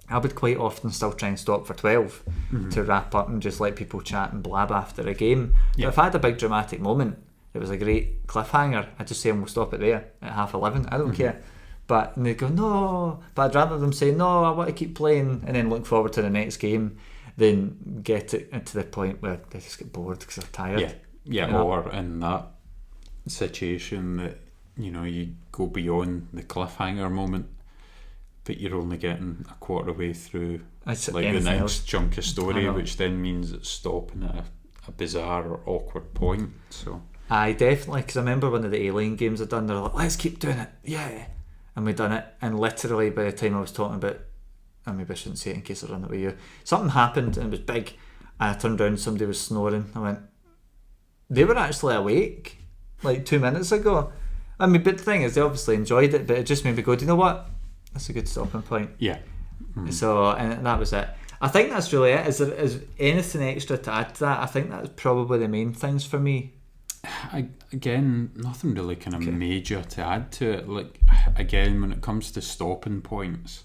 I would quite often still try and stop for 12 to wrap up and just let people chat and blab after a game. But if I had a big dramatic moment, it was a great cliffhanger, I'd just say, we'll stop it there at 11:30. I don't care. But and they go, no, but I'd rather them say, no, I want to keep playing, and then look forward to the next game, than get it to the point where they just get bored because they're tired. Or in that situation that you go beyond the cliffhanger moment, but you're only getting a quarter way through the next chunk of story, which then means it's stopping at a bizarre or awkward point. So I definitely, because I remember one of the Alien games I'd done, they're like, let's keep doing it, and we done it, and literally by the time I was talking about maybe I shouldn't say it in case I run it with you. Something happened and it was big, and I turned around and somebody was snoring. I went, they were actually awake like 2 minutes ago. I mean, but the thing is, they obviously enjoyed it, but it just made me go, do you know what? That's a good stopping point. Yeah. So, and that was it. I think that's really it. Is there anything extra to add to that? I think that's probably the main things for me. Again, nothing really kind of major to add to it. Like, again, when it comes to stopping points,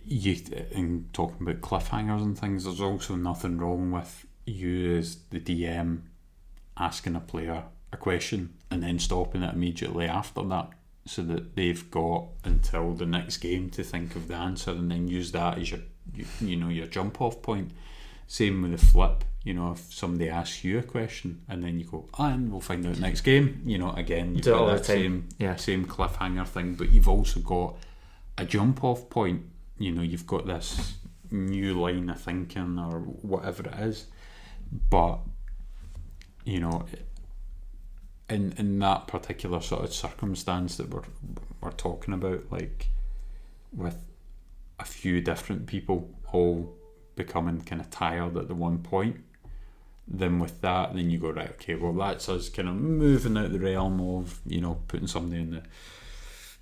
in talking about cliffhangers and things, there's also nothing wrong with you as the DM asking a player a question and then stopping it immediately after that, so that they've got until the next game to think of the answer, and then use that as your jump off point. Same with the flip. If somebody asks you a question and then you go, and we'll find out next game. Again, you've got that same cliffhanger thing, but you've also got a jump off point. You've got this new line of thinking or whatever it is, but in that particular sort of circumstance that we're talking about, like with a few different people all becoming kind of tired at the one point, then with that, then you go, right, okay, well, that's us kind of moving out the realm of putting somebody in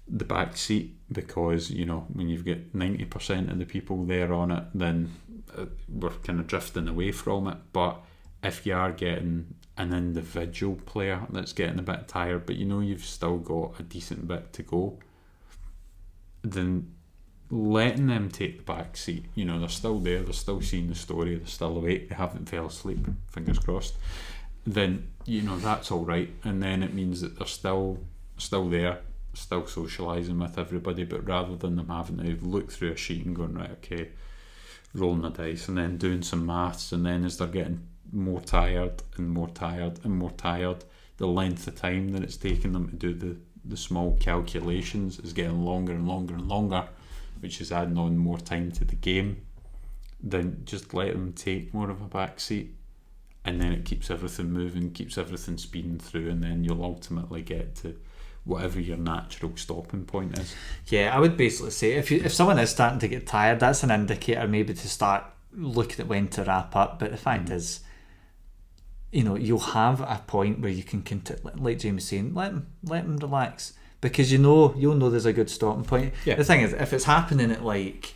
the back seat, because when you've got 90% of the people there on it, then we're kind of drifting away from it. But if you are getting an individual player that's getting a bit tired, but you've still got a decent bit to go, then letting them take the back seat, they're still there, they're still seeing the story, they're still awake, they haven't fell asleep, fingers crossed, then that's all right. And then it means that they're still there, still socialising with everybody, but rather than them having to look through a sheet and going, right, okay, rolling the dice and then doing some maths, and then as they're getting more tired and more tired and more tired, the length of time that it's taking them to do the small calculations is getting longer and longer and longer, which is adding on more time to the game. Then just let them take more of a back seat, and then it keeps everything moving, keeps everything speeding through, and then you'll ultimately get to whatever your natural stopping point is. Yeah, I would basically say if someone is starting to get tired, that's an indicator maybe to start looking at when to wrap up. But the fact is, you'll have a point where you can like James was saying, let them relax, because you'll know there's a good stopping point. Yeah. The thing is, if it's happening at like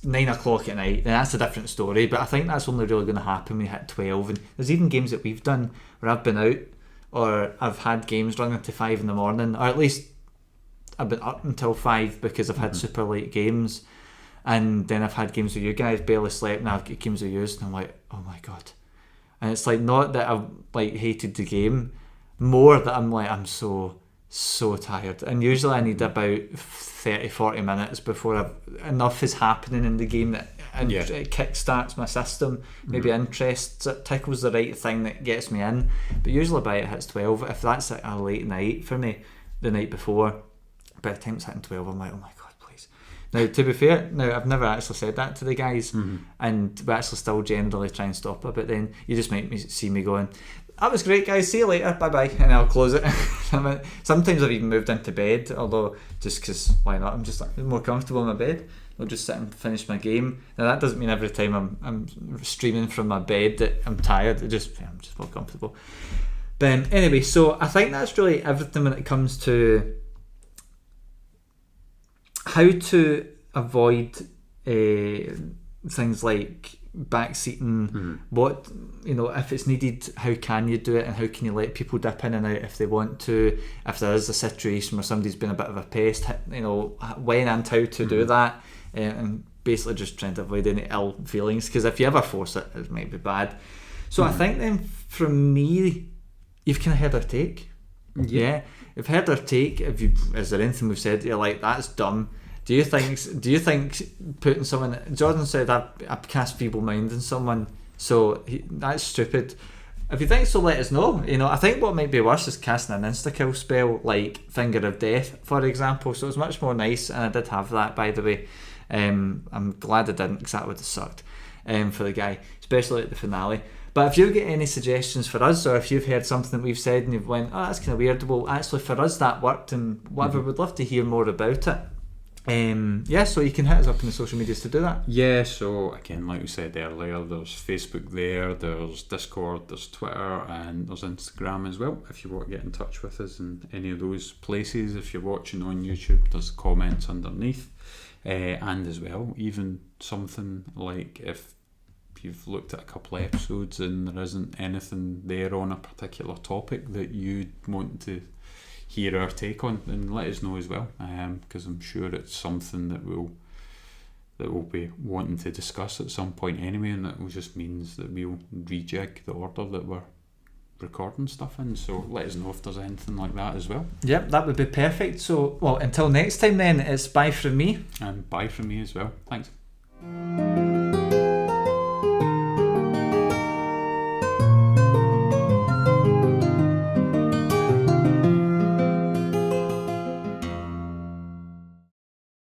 9 o'clock at night, then that's a different story. But I think that's only really going to happen when you hit 12. And there's even games that we've done where I've been out, or I've had games running to 5 in the morning, or at least I've been up until 5 because I've had super late games. And then I've had games with you guys, barely slept, and I've got games with yours, and I'm like, oh my god. And it's like, not that I've like hated the game, more that I'm like, I'm so tired. And usually I need about 30-40 minutes before enough is happening in the game that it kickstarts my system, maybe interests it, tickles the right thing that gets me in. But usually by it hits 12, if that's like a late night for me the night before, by the time it's hitting 12, I'm like, oh my god, please. Now, to be fair, I've never actually said that to the guys, and we actually still generally try and stop it, but then you just might see me going, that was great, guys, see you later, bye bye, and I'll close it. Sometimes I've even moved into bed, although just because why not, I'm just more comfortable in my bed. I'll just sit and finish my game. Now that doesn't mean every time I'm streaming from my bed that I'm tired. I'm just more comfortable. But anyway, so I think that's really everything when it comes to how to avoid things like backseating. What, if it's needed, how can you do it, and how can you let people dip in and out if they want to, if there is a situation where somebody's been a bit of a pest, when and how to do that, and basically just trying to avoid any ill feelings, because if you ever force it, it might be bad. So I think then from me, you've kind of heard our take. Yeah, you've heard our take. Is there anything we've said that you're like, that's dumb? Do you think putting someone, Jordan said I cast feeble mind in someone, so that's stupid. If you think so, let us know. I think what might be worse is casting an insta-kill spell like Finger of Death, for example. So it's much more nice, and I did have that, by the way. I'm glad I didn't, because that would have sucked for the guy, especially at the finale. But if you get any suggestions for us, or if you've heard something that we've said and you've went, oh, that's kind of weird, well, actually for us that worked and whatever, we'd love to hear more about it. So you can hit us up in the social medias to do that. Yeah, so again, like we said earlier, there's Facebook there's Discord, there's Twitter, and there's Instagram as well. If you want to get in touch with us in any of those places, if you're watching on YouTube, there's comments underneath. And as well, even something like if you've looked at a couple of episodes and there isn't anything there on a particular topic that you'd want to hear our take on, then let us know as well, because I'm sure it's something that we'll be wanting to discuss at some point anyway, and that just means that we'll rejig the order that we're recording stuff in. So let us know if there's anything like that as well. Yep, that would be perfect. So, well, until next time then, it's bye from me. And bye from me as well. Thanks.